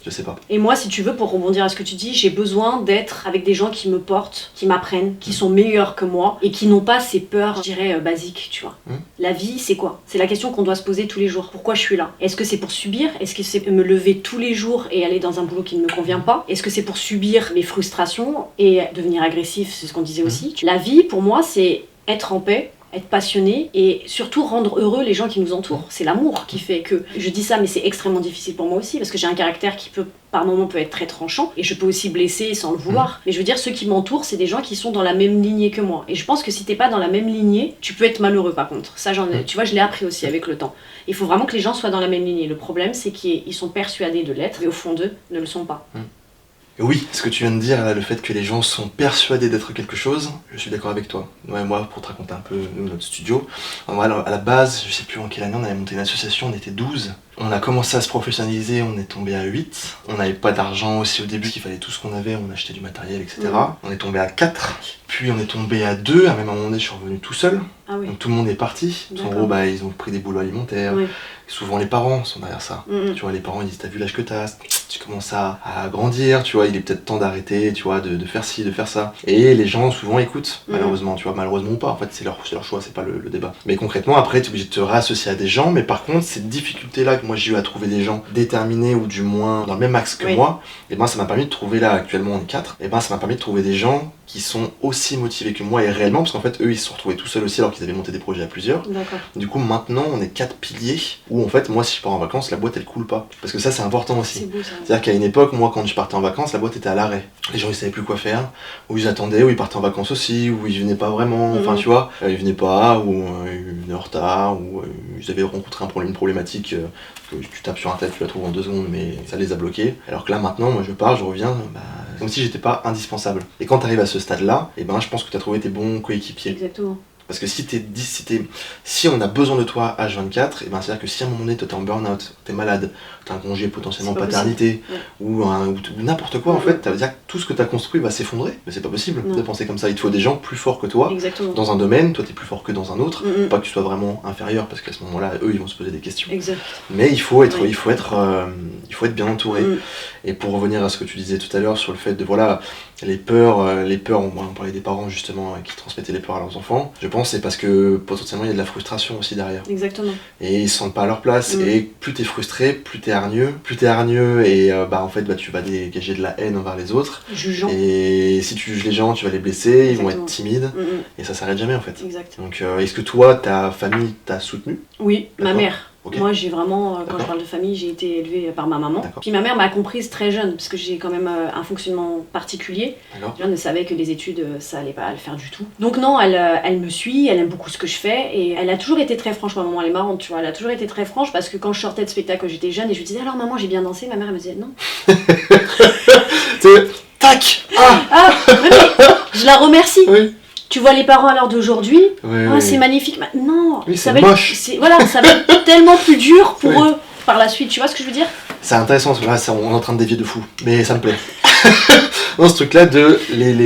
Je sais pas. Et moi si tu veux, pour rebondir à ce que tu dis, j'ai besoin d'être avec des gens qui me portent, qui m'apprennent, qui sont meilleurs que moi et qui n'ont pas ces peurs, je dirais, basiques, tu vois. La vie, c'est quoi? C'est la question qu'on doit se poser tous les jours. Pourquoi je suis là? Est-ce que c'est pour subir? Est-ce que c'est me lever tous les jours et aller dans un boulot qui ne me convient pas? Est-ce que c'est pour subir mes frustrations et devenir agressif? C'est ce qu'on disait aussi. La vie, pour moi, c'est être en paix, être passionné et surtout rendre heureux les gens qui nous entourent. C'est l'amour qui fait que... Je dis ça, mais c'est extrêmement difficile pour moi aussi parce que j'ai un caractère qui par moments peut être très tranchant et je peux aussi blesser sans le vouloir. Mais je veux dire, ceux qui m'entourent, c'est des gens qui sont dans la même lignée que moi. Et je pense que si t'es pas dans la même lignée, tu peux être malheureux par contre. Ça, tu vois, je l'ai appris aussi avec le temps. Il faut vraiment que les gens soient dans la même lignée. Le problème, c'est qu'ils sont persuadés de l'être et au fond d'eux, ne le sont pas. Oui, ce que tu viens de dire, là, le fait que les gens sont persuadés d'être quelque chose, je suis d'accord avec toi. Moi, pour te raconter un peu notre studio, à la base, je sais plus en quelle année, on avait monté une association, on était 12. On a commencé à se professionnaliser, on est tombé à 8. On n'avait pas d'argent aussi au début, il fallait tout ce qu'on avait, on achetait du matériel, etc. On est tombé à 4, puis on est tombé à 2, à même un moment donné, je suis revenu tout seul. Donc tout le monde est parti. En gros, ils ont pris des boulots alimentaires. Souvent les parents sont derrière ça. Tu vois, les parents ils disent t'as vu l'âge que t'as, tu commences à grandir, tu vois, il est peut-être temps d'arrêter, tu vois, de faire ci, de faire ça. Et les gens souvent écoutent, malheureusement, tu vois, malheureusement ou pas, en fait c'est leur choix, c'est pas le débat. Mais concrètement après t'es obligé de te réassocier à des gens, mais par contre cette difficulté là que moi j'ai eu à trouver des gens déterminés ou du moins dans le même axe que moi, et ça m'a permis de trouver là, actuellement on est 4, et ça m'a permis de trouver des gens qui sont aussi motivés que moi et réellement, parce qu'en fait eux ils se sont retrouvés tout seuls aussi alors qu'ils avaient monté des projets à plusieurs. Du coup maintenant on est 4 piliers où en fait moi si je pars en vacances la boîte elle coule pas. Parce que ça c'est important aussi. C'est-à-dire qu'à une époque moi quand je partais en vacances la boîte était à l'arrêt. Les gens ils savaient plus quoi faire, ou ils attendaient, ou ils partaient en vacances aussi, ou ils venaient pas vraiment, enfin tu vois, ils venaient pas, ou ils venaient en retard, ou ils avaient rencontré une problématique que tu tapes sur un tête, tu la trouves en 2 secondes mais ça les a bloqués. Alors que là maintenant moi je pars, je reviens, comme si j'étais pas indispensable. Et quand tu arrives à ce stade-là, je pense que tu as trouvé tes bons coéquipiers. Exactement. Parce que si on a besoin de toi H24, c'est-à-dire que si à un moment donné toi t'es en burn-out, t'es malade, t'as un congé potentiellement paternité, ou n'importe quoi en fait, ça veut dire que tout ce que t'as construit va s'effondrer. Mais c'est pas possible de penser comme ça. Il te faut des gens plus forts que toi dans un domaine, toi t'es plus fort que dans un autre, pas que tu sois vraiment inférieur parce qu'à ce moment-là, eux ils vont se poser des questions. Mais il faut être bien entouré. Et pour revenir à ce que tu disais tout à l'heure sur le fait de les peurs, on parlait des parents justement qui transmettaient les peurs à leurs enfants. Je pense c'est parce que potentiellement il y a de la frustration aussi derrière. Exactement. Et ils se sentent pas à leur place. Et plus t'es frustré, plus t'es hargneux. Et en fait tu vas dégager de la haine envers les autres. Jugeant. Et si tu juges les gens, tu vas les blesser, ils vont être timides. Et ça s'arrête jamais en fait. Exact. Donc est-ce que toi, ta famille t'a soutenu? Oui, ma mère. Moi j'ai vraiment, quand je parle de famille, j'ai été élevée par ma maman. Puis ma mère m'a comprise très jeune, parce que j'ai quand même un fonctionnement particulier. Je ne savais que les études, ça allait pas le faire du tout. Donc non, elle me suit, elle aime beaucoup ce que je fais, et elle a toujours été très franche, ma maman elle est marrante, tu vois, elle a toujours été très franche, parce que quand je sortais de spectacle, quand j'étais jeune, et je lui disais alors maman j'ai bien dansé, ma mère elle me disait non. Tac. Je la remercie. Tu vois les parents à l'heure d'aujourd'hui, c'est magnifique. Non, ça va moche. Ça va être tellement plus dur pour eux par la suite. Tu vois ce que je veux dire? C'est intéressant, parce que là, on est en train de dévier de fou, mais ça me plaît. Non, ce truc-là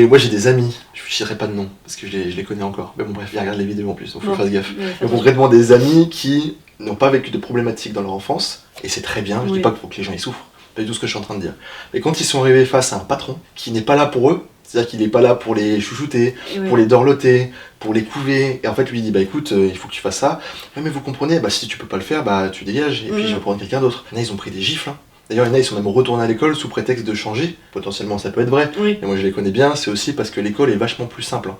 moi j'ai des amis, je dirais pas de nom, parce que je les connais encore. Mais bon bref, ils regardent les vidéos en plus, donc faut que je fasse gaffe. Mais concrètement, des amis qui n'ont pas vécu de problématiques dans leur enfance, et c'est très bien, je dis pas qu'il faut que les gens y souffrent, pas du tout ce que je suis en train de dire. Mais quand ils sont arrivés face à un patron qui n'est pas là pour eux, c'est-à-dire qu'il n'est pas là pour les chouchouter, pour les dorloter, pour les couver. Et en fait, lui il dit écoute, il faut que tu fasses ça. Mais vous comprenez, si tu peux pas le faire, tu dégages et puis je vais prendre quelqu'un d'autre. Là, ils ont pris des gifles. D'ailleurs, il y en a, ils sont même retournés à l'école sous prétexte de changer. Potentiellement, ça peut être vrai. Oui. Et moi, je les connais bien, c'est aussi parce que l'école est vachement plus simple.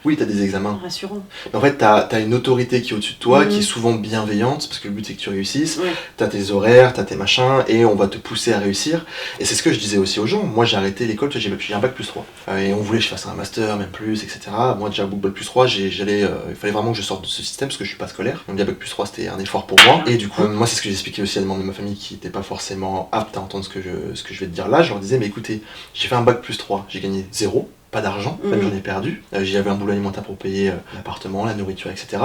Oui, t'as des examens. Rassurant. Mais en fait, t'as une autorité qui est au-dessus de toi, qui est souvent bienveillante, parce que le but, c'est que tu réussisses. T'as tes horaires, t'as tes machins, et on va te pousser à réussir. Et c'est ce que je disais aussi aux gens. Moi, j'ai arrêté l'école, j'ai un bac plus 3. Et on voulait que je fasse un master, même plus, etc. Moi, déjà, bac plus 3, il fallait vraiment que je sorte de ce système, parce que je suis pas scolaire. Donc, bac plus 3, c'était un effort pour moi. Et du coup, moi, c'est ce que j'expliquais aussi à des membres de ma famille qui n'étaient pas forcément aptes à entendre ce que je vais te dire là. Je leur disais, mais écoutez, j'ai fait un bac plus 3, j'ai gagné 0, pas d'argent, même j'en ai perdu. J'avais un boulot alimentaire pour payer l'appartement, la nourriture, etc.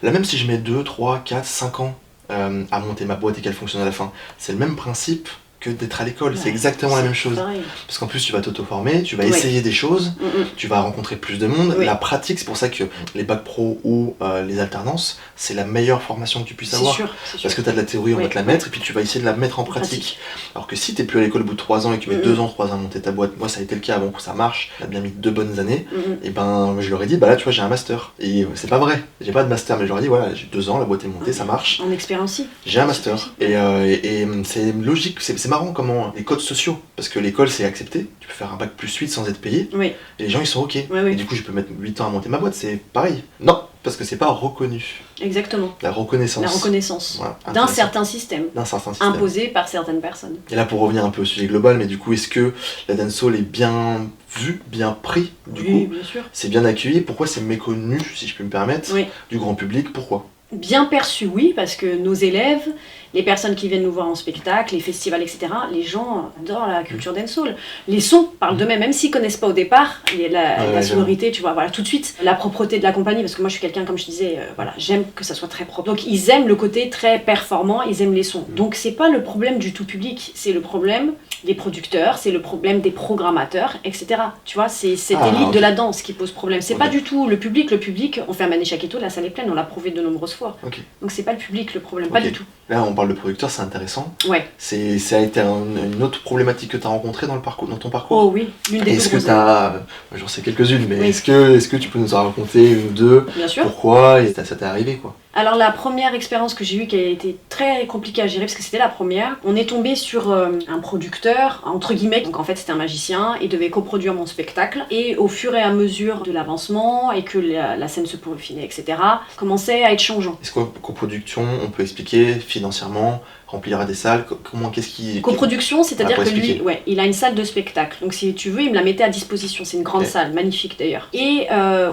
Là, même si je mets 2, 3, 4, 5 ans à monter ma boîte et qu'elle fonctionne à la fin, c'est le même principe que d'être à l'école, c'est exactement la même chose. Pareil. Parce qu'en plus tu vas t'auto-former, tu vas essayer des choses, tu vas rencontrer plus de monde. La pratique, c'est pour ça que les bacs pro ou les alternances, c'est la meilleure formation que tu puisses avoir. Sûr. Parce que tu as de la théorie, on va te la mettre, et puis tu vas essayer de la mettre en pratique. Alors que si t'es plus à l'école au bout de 3 ans et que tu mets 2 ans, 3 ans à monter ta boîte, moi ça a été le cas avant que ça marche, ça a bien mis 2 bonnes années, et ben je leur ai dit, bah là tu vois j'ai un master. Et c'est pas vrai, j'ai pas de master, mais je leur ai dit, voilà, j'ai 2 ans, la boîte est montée, ça marche. En expérience. J'ai un master. Et c'est logique, c'est marrant comment les codes sociaux, parce que l'école c'est accepté, tu peux faire un bac plus 8 sans être payé, et les gens ils sont ok. Et du coup je peux mettre 8 ans à monter ma boîte, c'est pareil. Non, parce que c'est pas reconnu. Exactement. La reconnaissance. La reconnaissance. Voilà, d'un certain système. Imposé par certaines personnes. Et là pour revenir un peu au sujet global, mais du coup est-ce que la dancehall est bien vue, bien pris du coup, bien sûr. C'est bien accueilli, pourquoi c'est méconnu, si je peux me permettre, du grand public, pourquoi? Bien perçu, oui, parce que nos élèves, les personnes qui viennent nous voir en spectacle, les festivals, etc., les gens adorent la culture dancehall. Les sons parlent d'eux-mêmes, même s'ils connaissent pas au départ, la sonorité, tu vois, voilà, tout de suite, la propreté de la compagnie, parce que moi je suis quelqu'un, comme je disais, voilà, j'aime que ça soit très propre. Donc ils aiment le côté très performant, ils aiment les sons. Donc c'est pas le problème du tout public, c'est le problème des producteurs, c'est le problème des programmateurs, etc. Tu vois, c'est cette élite de la danse qui pose problème. C'est pas du tout le public, on fait un Mané Chaketo, la salle est pleine, on l'a prouvé de nombreuses fois. Donc c'est pas le public le problème, pas du tout. Là on parle de producteurs, c'est intéressant. Ça a été une autre problématique que tu as rencontrée dans ton parcours. Oh oui, l'une des Est-ce que tu as, j'en sais quelques-unes, mais est-ce que tu peux nous en raconter une ou deux? Bien sûr. Pourquoi et ça t'est arrivé quoi? Alors la première expérience que j'ai eue qui a été très compliquée à gérer parce que c'était la première, on est tombé sur un producteur, entre guillemets, donc en fait c'était un magicien, il devait coproduire mon spectacle et au fur et à mesure de l'avancement et que la scène se peaufinait, etc., commençait à être changeant. Est-ce que coproduction, on peut expliquer financièrement, remplira des salles, qu'est-ce qui... Coproduction, c'est-à-dire que lui, il a une salle de spectacle, donc si tu veux, il me la mettait à disposition, c'est une grande salle, magnifique d'ailleurs. Et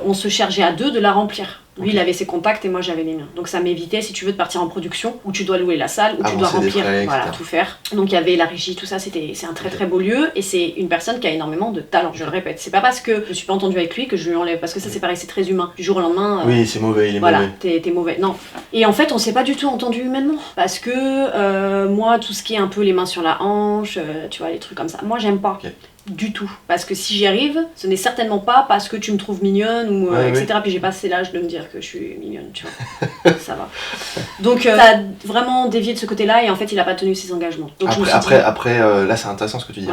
on se chargeait à 2 de la remplir. Lui, il avait ses contacts et moi j'avais les miens. Donc ça m'évitait, si tu veux, de partir en production où tu dois louer la salle, où tu dois remplir, voilà, tout faire. Donc il y avait la régie, tout ça, c'est un très très beau lieu et c'est une personne qui a énormément de talent, je le répète. C'est pas parce que je suis pas entendue avec lui que je lui enlève, parce que ça c'est pareil, c'est très humain. Du jour au lendemain... oui, c'est mauvais, il est mauvais. Voilà, t'es mauvais. Non. Et en fait, on s'est pas du tout entendu humainement. Parce que moi, tout ce qui est un peu les mains sur la hanche, tu vois, les trucs comme ça, moi j'aime pas. Du tout. Parce que si j'y arrive, ce n'est certainement pas parce que tu me trouves mignonne ou etc. Puis j'ai passé l'âge de me dire que je suis mignonne, tu vois. Ça va. Donc ça a vraiment dévié de ce côté-là et en fait il a pas tenu ses engagements. Donc, après là c'est intéressant ce que tu dis.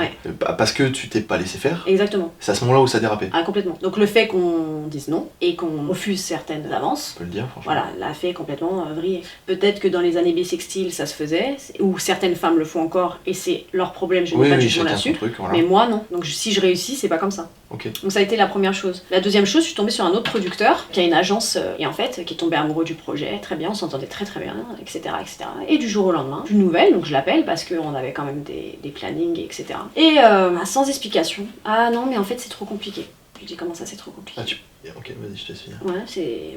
Parce que tu t'es pas laissé faire. Exactement. C'est à ce moment-là où ça a dérapé. Ah complètement. Donc le fait qu'on dise non et qu'on refuse certaines avances, on peut le dire franchement. Voilà, l'a fait complètement vriller. Peut-être que dans les années bissextiles ça se faisait, ou certaines femmes le font encore et c'est leur problème, je n'ai pas de jugement là-dessus. Mais moi non. Donc si je réussis, c'est pas comme ça. Donc ça a été la première chose. La deuxième chose, je suis tombée sur un autre producteur qui a une agence et en fait qui est tombé amoureux du projet, très bien, on s'entendait très très bien, etc., etc. Et du jour au lendemain, une nouvelle, donc je l'appelle parce qu'on avait quand même des plannings, etc. Et sans explication, ah non mais en fait c'est trop compliqué. Je lui dis comment ça c'est trop compliqué. Ok, vas-y, je te suis.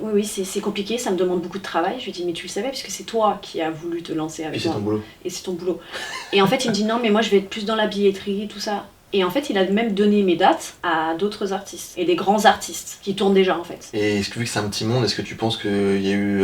Oui, c'est compliqué, ça me demande beaucoup de travail. Je lui dis mais tu le savais puisque c'est toi qui as voulu te lancer avec moi. Et c'est ton boulot. Et c'est ton boulot. Et en fait il me dit non mais moi je vais être plus dans la billetterie, tout ça. Et en fait, il a même donné mes dates à d'autres artistes, et des grands artistes, qui tournent déjà en fait. Et est-ce que vu que c'est un petit monde, est-ce que tu penses qu'il y a eu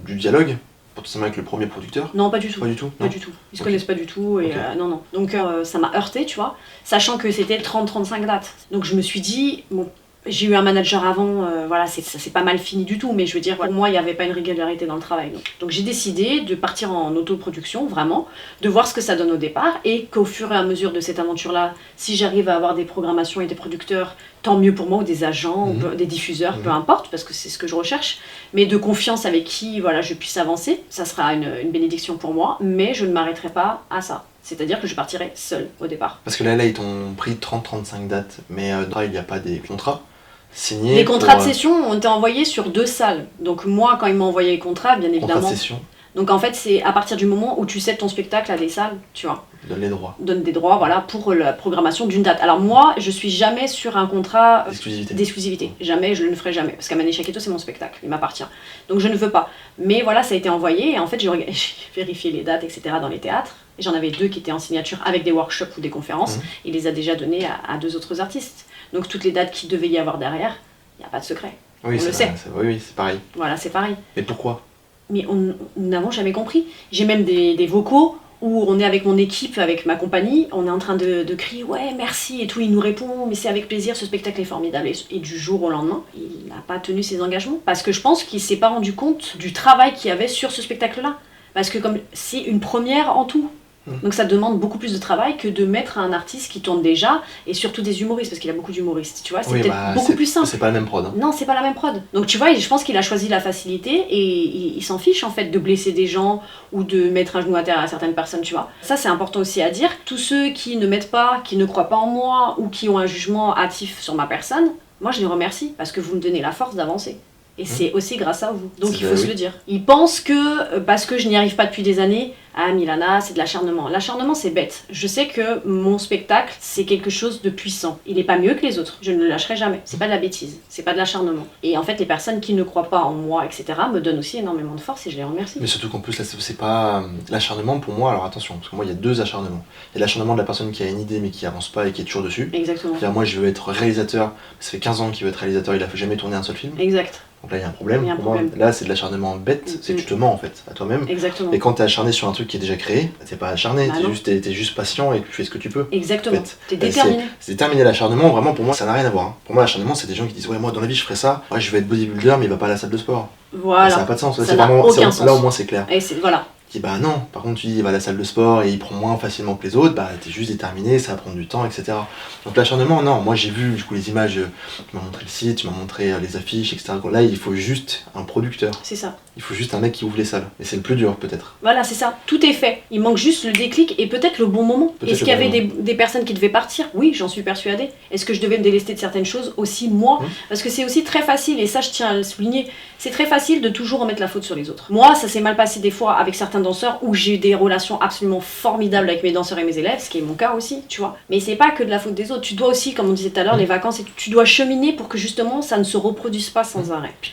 du dialogue potentiellement avec le premier producteur? Non, pas du tout. Pas du tout. Pas du tout. Ils se connaissent pas du tout, et non. Donc ça m'a heurté, tu vois, sachant que c'était 30-35 dates. Donc je me suis dit, bon, j'ai eu un manager avant, voilà, ça s'est pas mal fini du tout, mais je veux dire, pour moi, il n'y avait pas une régularité dans le travail. Donc j'ai décidé de partir en autoproduction, vraiment, de voir ce que ça donne au départ, et qu'au fur et à mesure de cette aventure-là, si j'arrive à avoir des programmations et des producteurs, tant mieux pour moi, ou des agents, ou des diffuseurs, peu importe, parce que c'est ce que je recherche, mais de confiance avec qui voilà, je puisse avancer, ça sera une bénédiction pour moi, mais je ne m'arrêterai pas à ça. C'est-à-dire que je partirai seule au départ. Parce que là ils t'ont pris 30-35 dates, mais il n'y a pas des contrats signés. Les contrats de session ont été envoyés sur 2 salles. Donc moi, quand ils m'ont envoyé les contrats, bien évidemment... Contrat de session. Donc en fait, c'est à partir du moment où tu cèdes ton spectacle à des salles, tu vois. Donne les droits. Donne des droits, voilà, pour la programmation d'une date. Alors moi, je suis jamais sur un contrat d'exclusivité. Jamais, je ne le ferai jamais. Parce qu'Amane Chaketo, c'est mon spectacle, il m'appartient. Donc je ne veux pas. Mais voilà, ça a été envoyé, et en fait, j'ai vérifié les dates, etc. dans les théâtres. Et j'en avais 2 qui étaient en signature avec des workshops ou des conférences. Il les a déjà donnés à 2 autres artistes. Donc toutes les dates qu'il devait y avoir derrière, il n'y a pas de secret. Oui, on le sait. Oui, c'est pareil. Voilà, c'est pareil. Mais pourquoi ? Mais nous n'avons jamais compris. J'ai même des vocaux où on est avec mon équipe, avec ma compagnie, on est en train de crier « ouais, merci » et tout, il nous répond « mais c'est avec plaisir, ce spectacle est formidable ». Et du jour au lendemain, il n'a pas tenu ses engagements. Parce que je pense qu'il ne s'est pas rendu compte du travail qu'il y avait sur ce spectacle-là. Parce que comme c'est une première en tout. Donc ça demande beaucoup plus de travail que de mettre un artiste qui tourne déjà, et surtout des humoristes, parce qu'il a beaucoup d'humoristes, tu vois, c'est peut-être beaucoup plus simple. C'est pas la même prod. Hein. Non, c'est pas la même prod. Donc tu vois, je pense qu'il a choisi la facilité, et il s'en fiche en fait de blesser des gens, ou de mettre un genou à terre à certaines personnes, tu vois. Ça c'est important aussi à dire. Tous ceux qui ne m'aident pas, qui ne croient pas en moi, ou qui ont un jugement hâtif sur ma personne, moi je les remercie, parce que vous me donnez la force d'avancer. Et c'est aussi grâce à vous. Donc il faut se le dire. Ils pensent que, parce que je n'y arrive pas depuis des années, ah Milana, c'est de l'acharnement. L'acharnement, c'est bête. Je sais que mon spectacle, c'est quelque chose de puissant. Il n'est pas mieux que les autres. Je ne le lâcherai jamais. C'est pas de la bêtise. C'est pas de l'acharnement. Et en fait, les personnes qui ne croient pas en moi, etc., me donnent aussi énormément de force et je les remercie. Mais surtout qu'en plus, là, c'est pas l'acharnement pour moi. Alors attention, parce que moi, il y a 2 acharnements. Il y a l'acharnement de la personne qui a une idée mais qui avance pas et qui est toujours dessus. Exactement. C'est-à-dire, moi, je veux être réalisateur. Ça fait 15 ans qu'il veut être réalisateur. Il a jamais tourné un seul film. Exact. Donc là, il y a un problème. Pour moi, là, c'est de l'acharnement bête. C'est que tu te mens en fait à toi-même. Exactement. Et quand t'es acharné sur un truc qui est déjà créé, t'es pas acharné. Bah t'es juste patient et tu fais ce que tu peux. Exactement. En fait. T'es déterminé. C'est déterminé l'acharnement. Vraiment, pour moi, ça n'a rien à voir. Hein. Pour moi, l'acharnement, c'est des gens qui disent ouais, moi, dans la vie, je ferai ça. Ouais, je vais être bodybuilder, mais il va pas à la salle de sport. Voilà. Ça n'a pas de sens. Ça n'a aucun sens. Là, au moins, c'est clair. Et voilà. Qui dit bah non, par contre tu dis il va à la salle de sport et il prend moins facilement que les autres, bah t'es juste déterminé, ça va prendre du temps, etc. Donc l'acharnement, non, moi j'ai vu du coup les images, tu m'as montré le site, tu m'as montré les affiches, etc. Là il faut juste un producteur. C'est ça. Il faut juste un mec qui ouvre les salles. Et c'est le plus dur peut-être. Voilà, c'est ça. Tout est fait. Il manque juste le déclic et peut-être le bon moment. Est-ce qu'il y avait des personnes qui devaient partir? Oui, j'en suis persuadée. Est-ce que je devais me délester de certaines choses? Aussi moi. Parce que c'est aussi très facile, et ça je tiens à le souligner, c'est très facile de toujours remettre la faute sur les autres. Moi, ça s'est mal passé des fois avec certains danseurs où j'ai eu des relations absolument formidables avec mes danseurs et mes élèves, ce qui est mon cas aussi, tu vois. Mais c'est pas que de la faute des autres. Tu dois aussi, comme on disait tout à l'heure, les vacances, et tu dois cheminer pour que justement ça ne se reproduise pas sans arrêt. Puis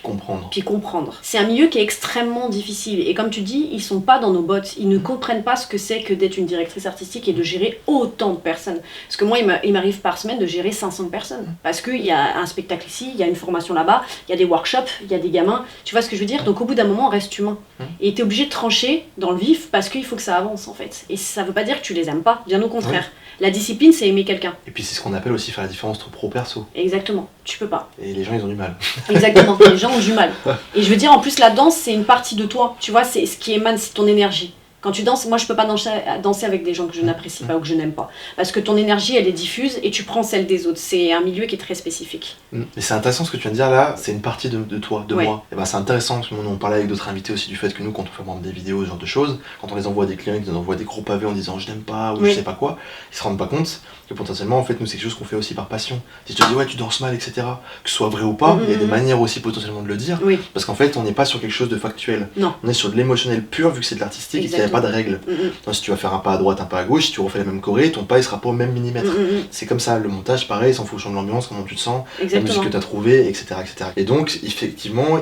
comprendre. C'est un milieu qui est extrêmement difficile. Et comme tu dis, ils sont pas dans nos bottes. Ils ne comprennent pas ce que c'est que d'être une directrice artistique et de gérer autant de personnes. Parce que moi, il m'arrive par semaine de gérer 500 personnes. Parce qu'il y a un spectacle ici, il y a une formation là-bas, il y a des workshops, il y a des gamins. Tu vois ce que je veux dire? Donc au bout d'un moment, on reste humain. Et t'es obligé de trancher dans le vif parce qu'il faut que ça avance en fait. Et ça veut pas dire que tu les aimes pas, bien au contraire. La discipline, c'est aimer quelqu'un. Et puis c'est ce qu'on appelle aussi faire la différence entre pro-perso. Exactement, tu peux pas. Et les gens, ils ont du mal. Exactement, les gens ont du mal. Et je veux dire, en plus, la danse, c'est une partie de toi. Tu vois, c'est ce qui émane, c'est ton énergie. Quand tu danses, moi je peux pas danser avec des gens que je n'apprécie pas ou que je n'aime pas. Parce que ton énergie elle est diffuse et tu prends celle des autres. C'est un milieu qui est très spécifique. Mais c'est intéressant ce que tu viens de dire là, c'est une partie de toi, de moi. Et ben c'est intéressant, parce que on parlait avec d'autres invités aussi du fait que nous, quand on fait des vidéos, ce genre de choses, quand on les envoie à des clients, ils nous envoient des gros pavés en disant je n'aime pas ou je sais pas quoi, ils se rendent pas compte que potentiellement en fait nous c'est quelque chose qu'on fait aussi par passion. Si je te dis ouais tu danses mal, etc., que ce soit vrai ou pas, il y a des manières aussi potentiellement de le dire, parce qu'en fait on n'est pas sur quelque chose de factuel. Non. On est sur de l'émotionnel pur vu que c'est de l'artistique et qu'il n'y a pas de règles. Donc, si tu vas faire un pas à droite, un pas à gauche, si tu refais la même choré, ton pas il sera pas au même millimètre. C'est comme ça, le montage pareil, c'est en fonction de l'ambiance, comment tu te sens, la musique que tu as trouvée, etc., etc. Et donc effectivement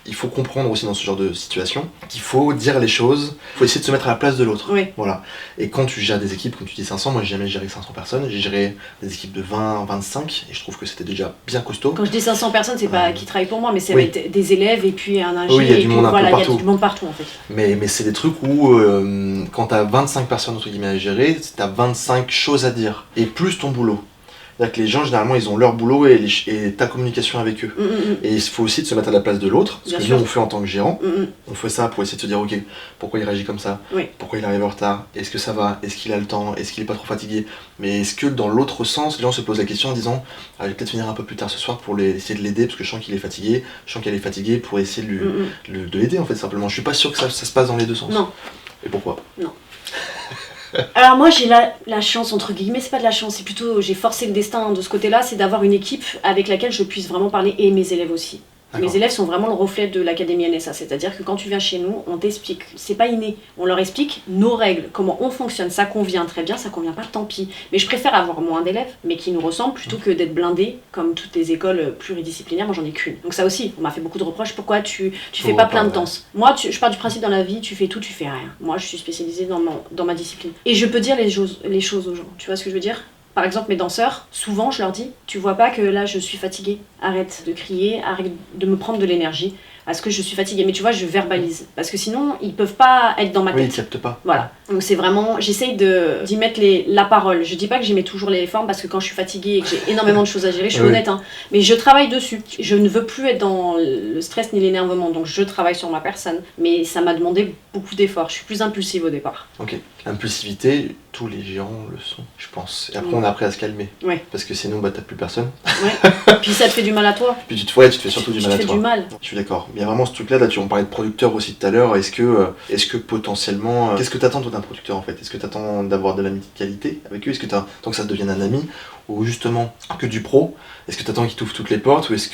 il faut comprendre aussi dans ce genre de situation qu'il faut dire les choses, il faut essayer de se mettre à la place de l'autre. Voilà. Et quand tu gères des équipes, comme tu dis 500, moi j'ai jamais géré 500 personnes, j'ai géré des équipes de 20, 25 et je trouve que c'était déjà bien costaud. Quand je dis 500 personnes, c'est pas qui travaillent pour moi, mais c'est avec des élèves et puis un ingé. Oui, il y a du monde un peu partout. Il y a du monde partout en fait. Mais c'est des trucs où quand t'as 25 personnes entre guillemets à gérer, t'as 25 choses à dire et plus ton boulot. C'est-à-dire que les gens, généralement, ils ont leur boulot et ta communication avec eux. Et il faut aussi de se mettre à la place de l'autre, parce que nous, on fait en tant que gérant, on fait ça pour essayer de se dire, ok, pourquoi il réagit comme ça? Pourquoi il arrive en retard? Est-ce que ça va? Est-ce qu'il a le temps? Est-ce qu'il est pas trop fatigué? Mais est-ce que dans l'autre sens, les gens se posent la question en disant, ah, je vais peut-être finir un peu plus tard ce soir pour essayer de l'aider, parce que je sens qu'il est fatigué, je sens qu'elle est fatiguée, pour essayer de l'aider, en fait, simplement. Je suis pas sûr que ça se passe dans les deux sens. Non. Et pourquoi? Non. Alors moi j'ai la chance, entre guillemets, c'est pas de la chance, c'est plutôt j'ai forcé le destin de ce côté-là, c'est d'avoir une équipe avec laquelle je puisse vraiment parler et mes élèves aussi. Mes élèves sont vraiment le reflet de l'Académie NSA, c'est-à-dire que quand tu viens chez nous, on t'explique, c'est pas inné, on leur explique nos règles, comment on fonctionne, ça convient très bien, ça convient pas, tant pis. Mais je préfère avoir moins d'élèves, mais qui nous ressemblent, plutôt que d'être blindés, comme toutes les écoles pluridisciplinaires, moi j'en ai qu'une. Donc ça aussi, on m'a fait beaucoup de reproches, pourquoi tu fais pas plein de danse. Moi, je pars du principe dans la vie, tu fais tout, tu fais rien. Moi je suis spécialisée dans ma discipline. Et je peux dire les choses aux gens, tu vois ce que je veux dire ? Par exemple, mes danseurs, souvent je leur dis, tu vois pas que là je suis fatiguée, arrête de crier, arrête de me prendre de l'énergie, parce que je suis fatiguée. Mais tu vois, je verbalise, parce que sinon ils peuvent pas être dans ma tête. Oui, ils captent pas. Voilà, donc c'est vraiment, j'essaye d'y mettre la parole. Je dis pas que j'y mets toujours les formes, parce que quand je suis fatiguée et que j'ai énormément de choses à gérer, je suis honnête, hein, mais je travaille dessus. Je ne veux plus être dans le stress ni l'énervement, donc je travaille sur ma personne, mais ça m'a demandé beaucoup d'efforts. Je suis plus impulsive au départ. Ok, l'impulsivité, tous les géants le sont, je pense. Et après on a appris à se calmer. Ouais. Parce que sinon, t'as plus personne. Ouais. Puis ça te fait du mal à toi. Puis tu te fais surtout du mal à toi. Du mal. Je suis d'accord. Il y a vraiment ce truc-là, on parlait de producteur aussi tout à l'heure. Est-ce que potentiellement, qu'est-ce que t'attends toi d'un producteur en fait? Est-ce que t'attends d'avoir de l'amitié de qualité avec eux? Est-ce que t'attends que ça devienne un ami? Ou justement que du pro? Est-ce que t'attends qu'il t'ouvre toutes les portes? Ou qu'est-ce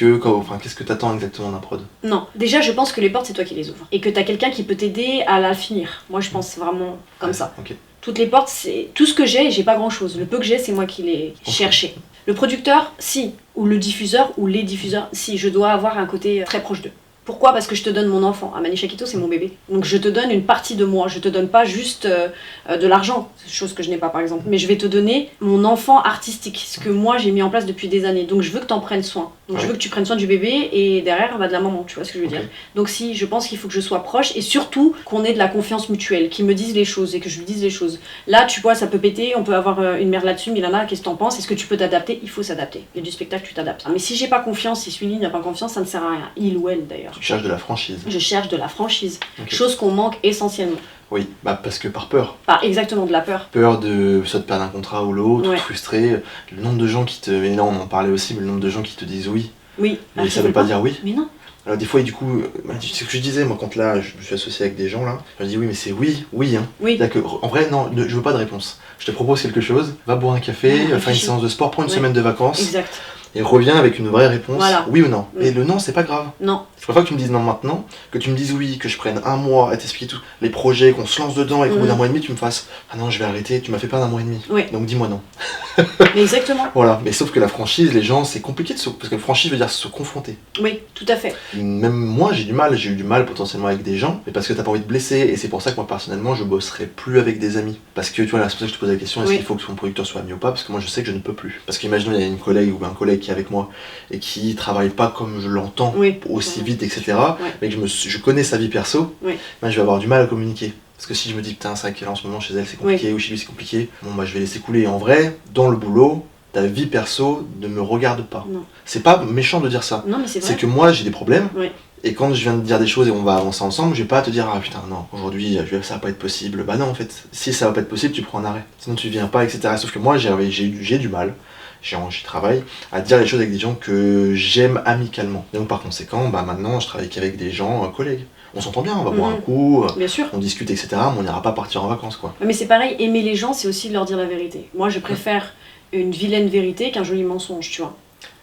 que t'attends exactement d'un prod? Non. Déjà, je pense que les portes, c'est toi qui les ouvres. Et que t'as quelqu'un qui peut t'aider à la finir. Moi, je pense vraiment comme ça. Okay. Toutes les portes, c'est tout ce que j'ai, et j'ai pas grand chose. Le peu que j'ai, c'est moi qui l'ai cherché. Le producteur, si. Ou le diffuseur, ou les diffuseurs, si. Je dois avoir un côté très proche d'eux. Pourquoi ? Parce que je te donne mon enfant. Amani Shakito, c'est mon bébé. Donc je te donne une partie de moi. Je te donne pas juste de l'argent, chose que je n'ai pas par exemple. Mais je vais te donner mon enfant artistique, ce que moi j'ai mis en place depuis des années. Donc je veux que tu en prennes soin. Donc je veux que tu prennes soin du bébé et derrière de la maman, tu vois ce que je veux dire. Donc si, je pense qu'il faut que je sois proche et surtout qu'on ait de la confiance mutuelle, qu'ils me disent les choses et que je lui dise les choses. Là, tu vois, ça peut péter, on peut avoir une merde là-dessus. Milana, qu'est-ce que t'en penses? Est-ce que tu peux t'adapter? Il faut s'adapter. Il y a du spectacle, tu t'adaptes. Mais si j'ai pas confiance, si celui-là n'a pas confiance, ça ne sert à rien. Il ou elle d'ailleurs. Tu cherches de la franchise. Je cherche de la franchise, chose qu'on manque essentiellement. Oui, parce que par peur. Exactement, de la peur. Peur de soit de perdre un contrat ou l'autre, frustré. Le nombre de gens qui te... Et là on en parlait aussi, mais le nombre de gens qui te disent oui. Oui. Mais ça veut pas dire oui. Mais non. Alors des fois, du coup, c'est ce que je disais, moi quand là, je me suis associé avec des gens là, je me dis oui mais c'est oui hein. Oui. En vrai non, je veux pas de réponse. Je te propose quelque chose, va boire un café, faire une séance de sport, prends une semaine de vacances. Exact. Et reviens avec une vraie réponse, oui ou non. Et le non, c'est pas grave. Non. Je préfère que tu me dises non maintenant, que tu me dises oui, que je prenne un mois à t'expliquer tous les projets, qu'on se lance dedans et qu'au bout d'un mois et demi, tu me fasses ah non, je vais arrêter, tu m'as fait perdre un mois et demi. Oui. Donc dis-moi non. Mais exactement. Voilà, mais sauf que la franchise, les gens, c'est compliqué parce que la franchise veut dire se confronter. Oui, tout à fait. Même moi, j'ai eu du mal potentiellement avec des gens, mais parce que t'as pas envie de blesser, et c'est pour ça que moi personnellement, je bosserai plus avec des amis. Parce que tu vois, là, c'est pour ça que je te pose la question, est-ce qu'il faut que son producteur soit ami ou pas? Parce que moi, je sais que je ne peux plus. Parce qu'imaginons, il y a une collègue ou un collègue qui est avec moi et qui travaille pas comme je l'entends, aussi vite, etc. Mais que je connais sa vie perso, je vais avoir du mal à communiquer. Parce que si je me dis putain, c'est vrai qu'elle en ce moment chez elle c'est compliqué, ou chez lui c'est compliqué, bon bah je vais laisser couler. En vrai, dans le boulot, ta vie perso ne me regarde pas. Non. C'est pas méchant de dire ça. Non, mais c'est vrai. C'est que moi j'ai des problèmes. Et quand je viens de dire des choses et on va avancer ensemble, je vais pas te dire ah putain non, aujourd'hui ça va pas être possible. Bah non en fait, si ça va pas être possible, tu prends un arrêt. Sinon tu viens pas, etc. Sauf que moi j'ai du mal. J'y travaille à dire les choses avec des gens que j'aime amicalement. Donc par conséquent, bah maintenant je travaille qu'avec des gens collègues. On s'entend bien, on va boire un coup, bien sûr. On discute, etc. Mais on n'ira pas partir en vacances, quoi. Mais c'est pareil, aimer les gens, c'est aussi leur dire la vérité. Moi, je préfère une vilaine vérité qu'un joli mensonge, tu vois.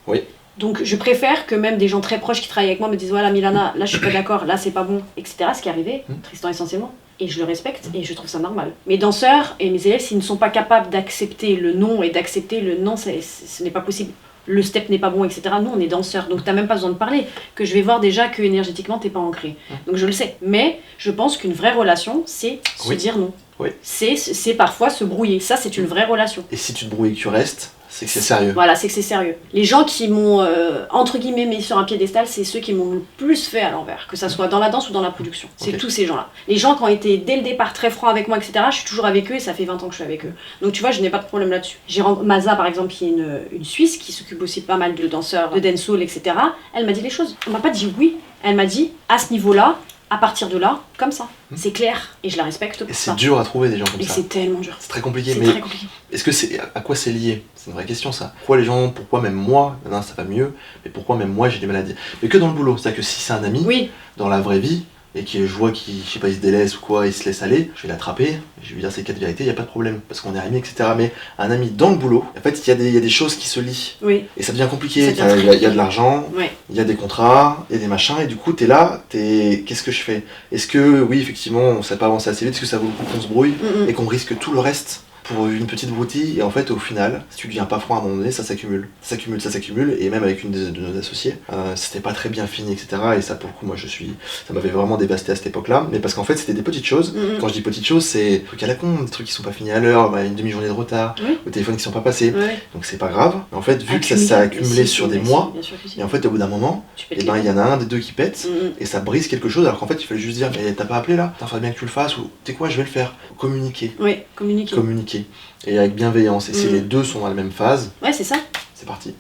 Oui. Donc, je préfère que même des gens très proches qui travaillent avec moi me disent voilà, Milana, là, je suis pas d'accord, là, c'est pas bon, etc. Ce qui est arrivé, Tristan essentiellement. Et je le respecte et je trouve ça normal. Mes danseurs et mes élèves, s'ils ne sont pas capables d'accepter le non et d'accepter le non, ce n'est pas possible. Le step n'est pas bon, etc. Nous, on est danseurs, donc t'as même pas besoin de parler. Que je vais voir déjà que énergétiquement, t'es pas ancré. Donc je le sais. Mais je pense qu'une vraie relation, c'est se dire non. Oui. C'est parfois se brouiller. Ça, c'est une vraie relation. Et si tu te brouilles et que tu restes, c'est que c'est sérieux. Voilà, c'est que c'est sérieux. Les gens qui m'ont, entre guillemets, mis sur un piédestal, c'est ceux qui m'ont le plus fait à l'envers. Que ça soit dans la danse ou dans la production. C'est tous ces gens-là. Les gens qui ont été dès le départ très francs avec moi, etc., je suis toujours avec eux et ça fait 20 ans que je suis avec eux. Donc tu vois, je n'ai pas de problème là-dessus. J'ai Maza, par exemple, qui est une Suisse, qui s'occupe aussi pas mal de danseurs, de dancehall, etc. Elle m'a dit les choses. Elle m'a pas dit oui. Elle m'a dit, à ce niveau-là, à partir de là, comme ça. C'est clair. Et je la respecte pour ça. Et c'est dur à trouver des gens comme ça. Et c'est tellement dur. C'est très compliqué. Mais est-ce que à quoi c'est lié? C'est une vraie question ça. Pourquoi même moi, maintenant ça va mieux, mais pourquoi même moi j'ai du mal à dire? Mais que dans le boulot, c'est-à-dire que si c'est un ami, dans la vraie vie, et je vois qu'il, je sais pas, il se délaisse ou quoi, il se laisse aller, je vais l'attraper, je vais lui dire ces 4 vérités, il n'y a pas de problème, parce qu'on est amis, etc. Mais un ami dans le boulot, en fait, il y a des choses qui se lient. Oui. Et ça devient compliqué, il y a de l'argent, ouais. Il y a des contrats, il y a des machins, et du coup, t'es là, qu'est-ce que je fais? Est-ce que, oui, effectivement, on ne sait pas avancer assez vite, est-ce que ça vaut le coup qu'on se brouille, et qu'on risque tout le reste pour une petite broutille, et en fait au final, si tu deviens pas franc à un moment donné, ça s'accumule, et même avec une de nos associés, c'était pas très bien fini, etc. Et ça pour le coup, ça m'avait vraiment dévasté à cette époque-là, mais parce qu'en fait c'était des petites choses, quand je dis petites choses, c'est des trucs à la con, des trucs qui sont pas finis à l'heure, une demi-journée de retard, au téléphone qui sont pas passés, donc c'est pas grave, mais en fait vu que ça s'est accumulé sur des mois, et en fait au bout d'un moment, il y en a un des deux qui pète, et ça brise quelque chose, alors qu'en fait il fallait juste dire, mais t'as pas appelé là, il faudrait bien que tu le fasses, ou t'es quoi, je vais le faire, communiquer. Et avec bienveillance. Et si les deux sont dans la même phase, c'est ça. C'est parti.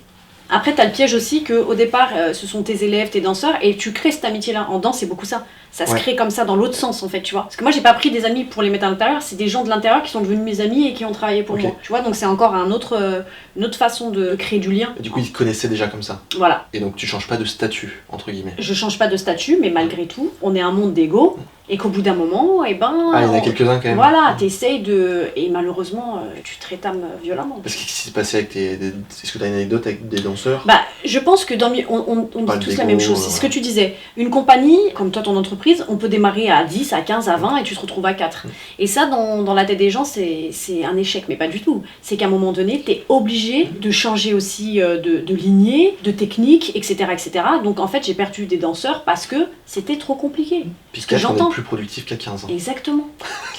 Après, t'as le piège aussi qu'au départ, ce sont tes élèves, tes danseurs, et tu crées cette amitié-là. En danse, c'est beaucoup ça. Ça se crée comme ça, dans l'autre sens, en fait, tu vois. Parce que moi, j'ai pas pris des amis pour les mettre à l'intérieur, c'est des gens de l'intérieur qui sont devenus mes amis et qui ont travaillé pour moi. Tu vois, donc c'est encore une autre façon de créer du lien. Et du coup, ils te connaissaient déjà comme ça. Voilà. Et donc, tu changes pas de statut, entre guillemets. Je change pas de statut, mais malgré tout, on est un monde d'ego. Et qu'au bout d'un moment, il y en a quelques-uns quand même. Voilà, t'essayes de... Et malheureusement, tu te rétames violemment. Parce qu'est-ce qui s'est passé avec Est-ce que t'as une anecdote avec des danseurs? Bah, je pense que on dit tous la même chose. C'est ce que tu disais. Une compagnie, comme toi, ton entreprise, on peut démarrer à 10, à 15, à 20 et tu te retrouves à 4. Et ça, dans la tête des gens, c'est un échec. Mais pas du tout. C'est qu'à un moment donné, t'es obligé de changer aussi de lignée, de technique, etc., etc. Donc en fait, j'ai perdu des danseurs parce que c'était trop compliqué. Puisque j'entends. Plus productif qu'à 15 ans. Exactement.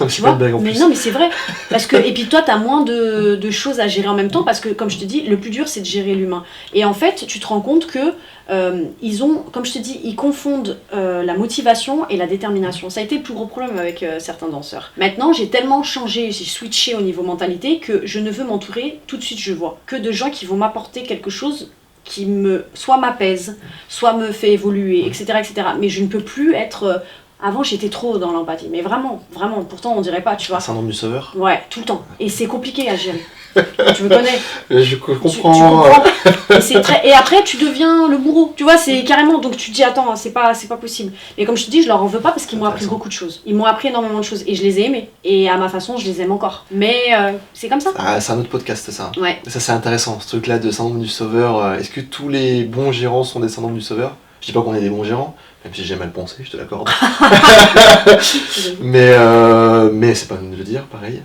C'est pas une blague en plus. Non, mais c'est vrai. Parce que, et puis toi, t'as moins de choses à gérer en même temps parce que, comme je te dis, le plus dur, c'est de gérer l'humain. Et en fait, tu te rends compte que comme je te dis, ils confondent la motivation et la détermination. Ça a été le plus gros problème avec certains danseurs. Maintenant, j'ai tellement changé, j'ai switché au niveau mentalité que je ne veux m'entourer, tout de suite je vois, que de gens qui vont m'apporter quelque chose qui soit m'apaise, soit me fait évoluer, etc., etc. Mais je ne peux plus être... Avant, j'étais trop dans l'empathie, mais vraiment, vraiment. Pourtant, on dirait pas, tu vois. Syndrome du sauveur. Ouais, tout le temps. Et c'est compliqué à gérer. Tu me connais. Je comprends. Tu comprends. Et après, tu deviens le bourreau. Tu vois, c'est carrément. Donc tu te dis, attends, c'est pas possible. Mais comme je te dis, je leur en veux pas parce qu'ils m'ont appris beaucoup de choses. Ils m'ont appris énormément de choses et je les ai aimés. Et à ma façon, je les aime encore. Mais c'est comme ça. Ah, c'est un autre podcast, ça. Ouais. Ça, c'est intéressant, ce truc-là de syndrome du sauveur. Est-ce que tous les bons gérants sont des syndromes du sauveur? Je dis pas qu'on est des bons gérants. Même si j'ai mal pensé, je te l'accorde. mais c'est pas à nous de le dire, pareil.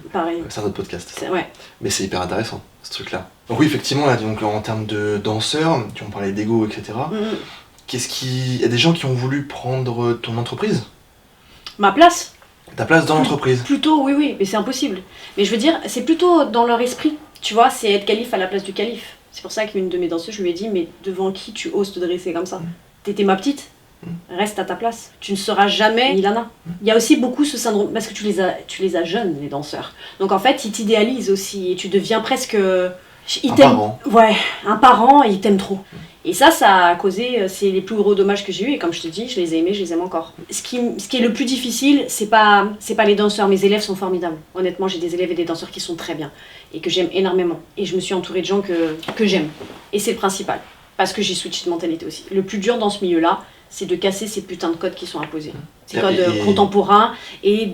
C'est un autre podcast. Ouais. Mais c'est hyper intéressant, ce truc-là. Donc oui, effectivement, là, donc, en termes de danseurs, tu en parlais d'ego, etc. Il y a des gens qui ont voulu prendre ton entreprise? Ma place? Ta place dans l'entreprise? Plutôt, oui, mais c'est impossible. Mais je veux dire, c'est plutôt dans leur esprit. Tu vois, c'est être calife à la place du calife. C'est pour ça qu'une de mes danseuses, je lui ai dit, mais devant qui tu oses te dresser comme ça? T'étais ma petite? Reste à ta place. Tu ne seras jamais Milana. Il y a aussi beaucoup ce syndrome, parce que tu les as jeunes, les danseurs. Donc en fait, ils t'idéalisent aussi, et tu deviens presque... Un parent. Ouais, un parent, et ils t'aiment trop. Et ça a causé, c'est les plus gros dommages que j'ai eu, et comme je te dis, je les ai aimés, je les aime encore. Ce qui est le plus difficile, c'est pas les danseurs, mes élèves sont formidables. Honnêtement, j'ai des élèves et des danseurs qui sont très bien, et que j'aime énormément. Et je me suis entourée de gens que j'aime. Et c'est le principal, parce que j'ai switché de mentalité aussi. Le plus dur dans ce milieu-là, c'est de casser ces putains de codes qui sont imposés. Ces codes contemporains, et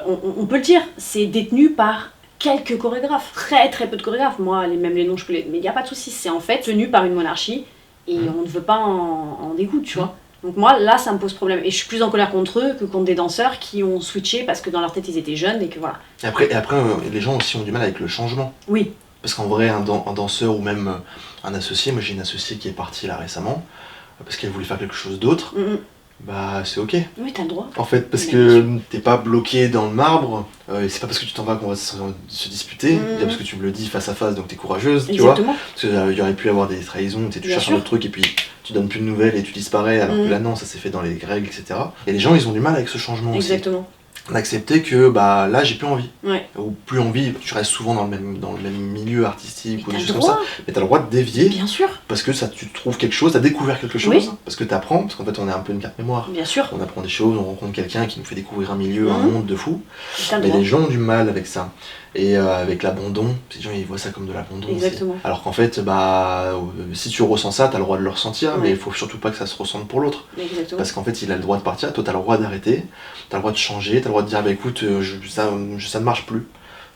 on peut le dire, c'est détenu par quelques chorégraphes, très très peu de chorégraphes. Moi, même les noms, je peux les... Mais il n'y a pas de souci, c'est en fait tenu par une monarchie, et on ne veut pas en dégoûter, tu vois. Donc moi, là, ça me pose problème. Et je suis plus en colère contre eux que contre des danseurs qui ont switché parce que dans leur tête, ils étaient jeunes, et que voilà. Et après les gens aussi ont du mal avec le changement. Oui. Parce qu'en vrai, un danseur ou même un associé, moi j'ai une associée qui est partie là récemment, parce qu'elle voulait faire quelque chose d'autre, bah c'est ok. Oui, t'as le droit. En fait, parce que t'es pas bloqué dans le marbre, c'est pas parce que tu t'en vas qu'on va se disputer, c'est parce que tu me le dis face à face, donc t'es courageuse, tu vois. Parce qu'il y aurait pu avoir des trahisons, tu cherches un autre truc et puis tu donnes plus de nouvelles et tu disparais, alors que là non, ça s'est fait dans les règles, etc. Et les gens, ils ont du mal avec ce changement aussi. Exactement. D'accepter que bah là j'ai plus envie, ouais. Ou plus envie, tu restes souvent dans le même milieu artistique ou des choses comme ça, mais t'as le droit de dévier, bien sûr, parce que ça tu trouves quelque chose, t'as découvert quelque chose, oui. Parce que t'apprends, parce qu'en fait on est un peu une carte mémoire, bien sûr, on apprend des choses, on rencontre quelqu'un qui nous fait découvrir un milieu, un monde de fou, mais les gens ont du mal avec ça. Et avec l'abandon, les gens ils voient ça comme de l'abandon. Exactement. Alors qu'en fait, si tu ressens ça, t'as le droit de le ressentir, mais il faut surtout pas que ça se ressente pour l'autre. Parce qu'en fait, il a le droit de partir, toi t'as le droit d'arrêter, t'as le droit de changer, t'as le droit de dire écoute, ça ne marche plus.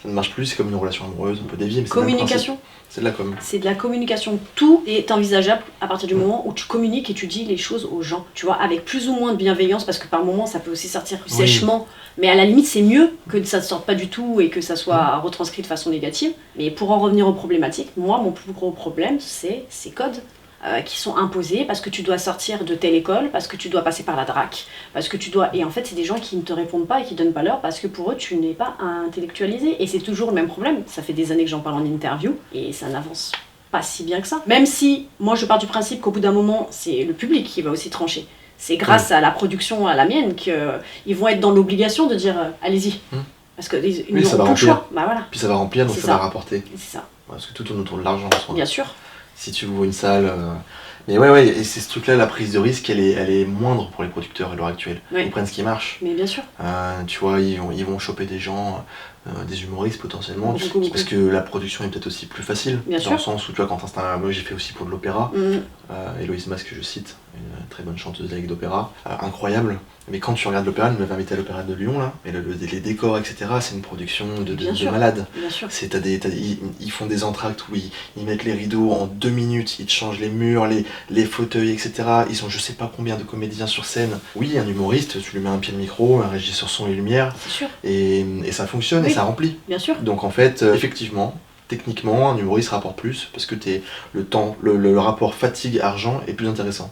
Ça ne marche plus, c'est comme une relation amoureuse, on peut dévier, mais c'est communication. C'est de la com. C'est de la communication. Tout est envisageable à partir du moment où tu communiques et tu dis les choses aux gens. Tu vois, avec plus ou moins de bienveillance, parce que par moments ça peut aussi sortir sèchement. Mais à la limite, c'est mieux que ça ne sorte pas du tout et que ça soit retranscrit de façon négative. Mais pour en revenir aux problématiques, moi, mon plus gros problème, c'est ces codes qui sont imposés parce que tu dois sortir de telle école, parce que tu dois passer par la DRAC, parce que tu dois... Et en fait, c'est des gens qui ne te répondent pas et qui donnent pas l'heure parce que pour eux, tu n'es pas intellectualisé. Et c'est toujours le même problème. Ça fait des années que j'en parle en interview et ça n'avance pas si bien que ça. Même si, moi, je pars du principe qu'au bout d'un moment, c'est le public qui va aussi trancher. C'est grâce à la production, à la mienne, qu'ils vont être dans l'obligation de dire allez-y. Parce qu'ils n'auront plus le choix. Bah, voilà. Puis ça va remplir, donc ça va rapporter. C'est ça. Parce que tout tourne autour de l'argent. Bien sûr. Si tu ouvres une salle... Mais ouais, et c'est ce truc-là, la prise de risque, elle est moindre pour les producteurs à l'heure actuelle. Ils prennent ce qui marche. Mais bien sûr. Tu vois, ils vont choper des gens, des humoristes potentiellement, parce que la production est peut-être aussi plus facile. Bien dans sûr. Le sens où, tu vois, quand t'installes... Moi, j'ai fait aussi pour de l'opéra. Héloïse Mas, que je cite, une très bonne chanteuse d'aigle d'opéra, incroyable. Mais quand tu regardes l'opéra, elle m'avait invité à l'opéra de Lyon, là, et les décors, etc., c'est une production de malade. Bien sûr. Ils font des entractes où ils mettent les rideaux en 2 minutes, ils te changent les murs, les fauteuils, etc. Ils ont je sais pas combien de comédiens sur scène. Oui, un humoriste, tu lui mets un pied de micro, un régisseur son et lumière, et ça fonctionne et ça remplit. Bien sûr. Donc en fait, effectivement, techniquement, un humoriste rapporte plus, parce que le rapport fatigue-argent est plus intéressant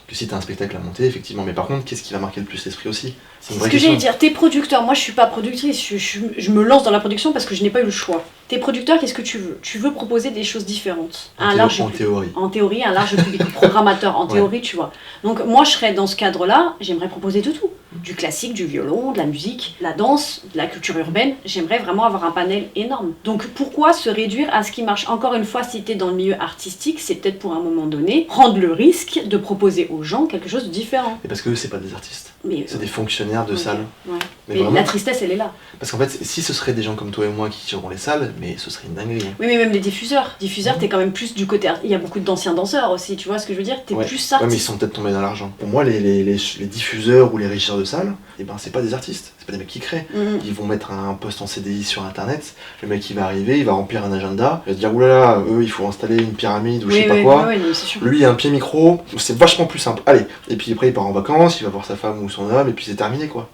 que si t'as un spectacle à monter, effectivement. Mais par contre, qu'est-ce qui va marquer le plus l'esprit aussi? C'est ce que j'allais dire, t'es producteur, moi je suis pas productrice, je me lance dans la production parce que je n'ai pas eu le choix. T'es producteur, qu'est-ce que tu veux? Tu veux proposer des choses différentes. En théorie. En théorie, un large public, programmateur, en théorie, tu vois. Donc moi je serais dans ce cadre-là, j'aimerais proposer de tout. Du classique, du violon, de la musique, de la danse, de la culture urbaine. J'aimerais vraiment avoir un panel énorme. Donc pourquoi se réduire à ce qui marche? Encore une fois, si t'es dans le milieu artistique, c'est peut-être pour un moment donné prendre le risque de proposer aux gens quelque chose de différent. Et parce que c'est pas des artistes, c'est des fonctionnaires de salles. Ouais. Mais vraiment, la tristesse, elle est là. Parce qu'en fait, si ce serait des gens comme toi et moi qui tireront les salles, mais ce serait une dinguerie. Oui, mais même les diffuseurs. Diffuseurs, t'es quand même plus du côté... Il y a beaucoup d'anciens danseurs aussi, tu vois ce que je veux dire? T'es plus artiste. Ouais, mais ils sont peut-être tombés dans l'argent. Pour moi, les diffuseurs ou les régisseurs de salles, eh ben, c'est pas des artistes, c'est pas des mecs qui créent. Ils vont mettre un post en CDI sur internet, le mec il va arriver, il va remplir un agenda, il va se dire oulala, eux il faut installer une pyramide ou je sais pas quoi. Oui, c'est sûr. Lui il a un pied micro, c'est vachement plus simple. Allez, et puis après il part en vacances, il va voir sa femme ou son homme, et puis c'est terminé quoi.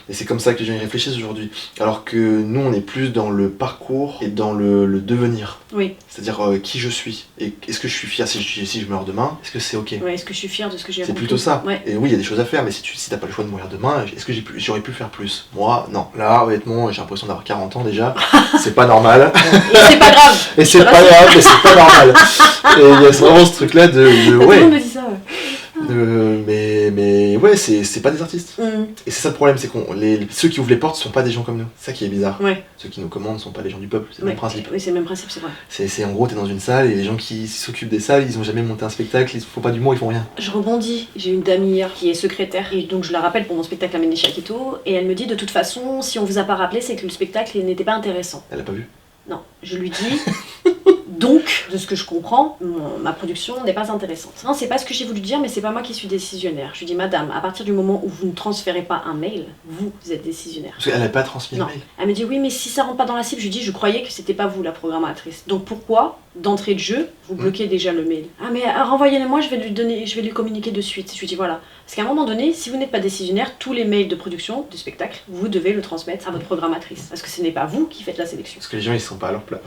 Et c'est comme ça que les gens y réfléchissent aujourd'hui. Alors que nous on est plus dans le parcours et dans le devenir. Oui. C'est-à-dire qui je suis. Et est-ce que je suis fier si je meurs demain? Est-ce que c'est ok? Ouais, est-ce que je suis fier de ce que j'ai accompli? C'est plutôt ça. Ouais. Et oui, il y a des choses à faire, mais si t'as pas le choix de mourir demain, est-ce que j'aurais pu faire plus? Moi, non. Là, honnêtement, j'ai l'impression d'avoir 40 ans déjà. C'est pas normal. Et c'est pas grave. Et c'est pas grave, mais c'est pas normal. Et il y a vraiment ce truc-là de ouais. Tout le monde me dit ça, ouais. Mais ouais, c'est pas des artistes. Et c'est ça le problème, c'est que ceux qui ouvrent les portes sont pas des gens comme nous. C'est ça qui est bizarre. Ouais. Ceux qui nous commandent sont pas les gens du peuple, c'est le même principe. Oui, c'est le même principe, c'est vrai. C'est en gros, t'es dans une salle et les gens qui s'occupent des salles, ils ont jamais monté un spectacle, ils font pas d'humour, ils font rien. Je rebondis, j'ai une dame hier qui est secrétaire et donc je la rappelle pour mon spectacle à Méné Chakito et elle me dit de toute façon, si on vous a pas rappelé, c'est que le spectacle n'était pas intéressant. Elle a pas vu? Non, je lui dis. Donc, de ce que je comprends, ma production n'est pas intéressante. Non, c'est pas ce que j'ai voulu dire, mais c'est pas moi qui suis décisionnaire. Je lui dis, madame, à partir du moment où vous ne transférez pas un mail, vous êtes décisionnaire. Parce qu'elle n'a pas transmis le mail. Elle me dit, oui, mais si ça rentre pas dans la cible, je lui dis, je croyais que c'était pas vous la programmatrice. Donc pourquoi, d'entrée de jeu, vous bloquez déjà le mail? Ah, mais renvoyez-le-moi, je vais lui communiquer de suite. Je lui dis, voilà. Parce qu'à un moment donné, si vous n'êtes pas décisionnaire, tous les mails de production, de spectacle, vous devez le transmettre à votre programmatrice. Parce que ce n'est pas vous qui faites la sélection. Parce que les gens, ils sont pas à leur place.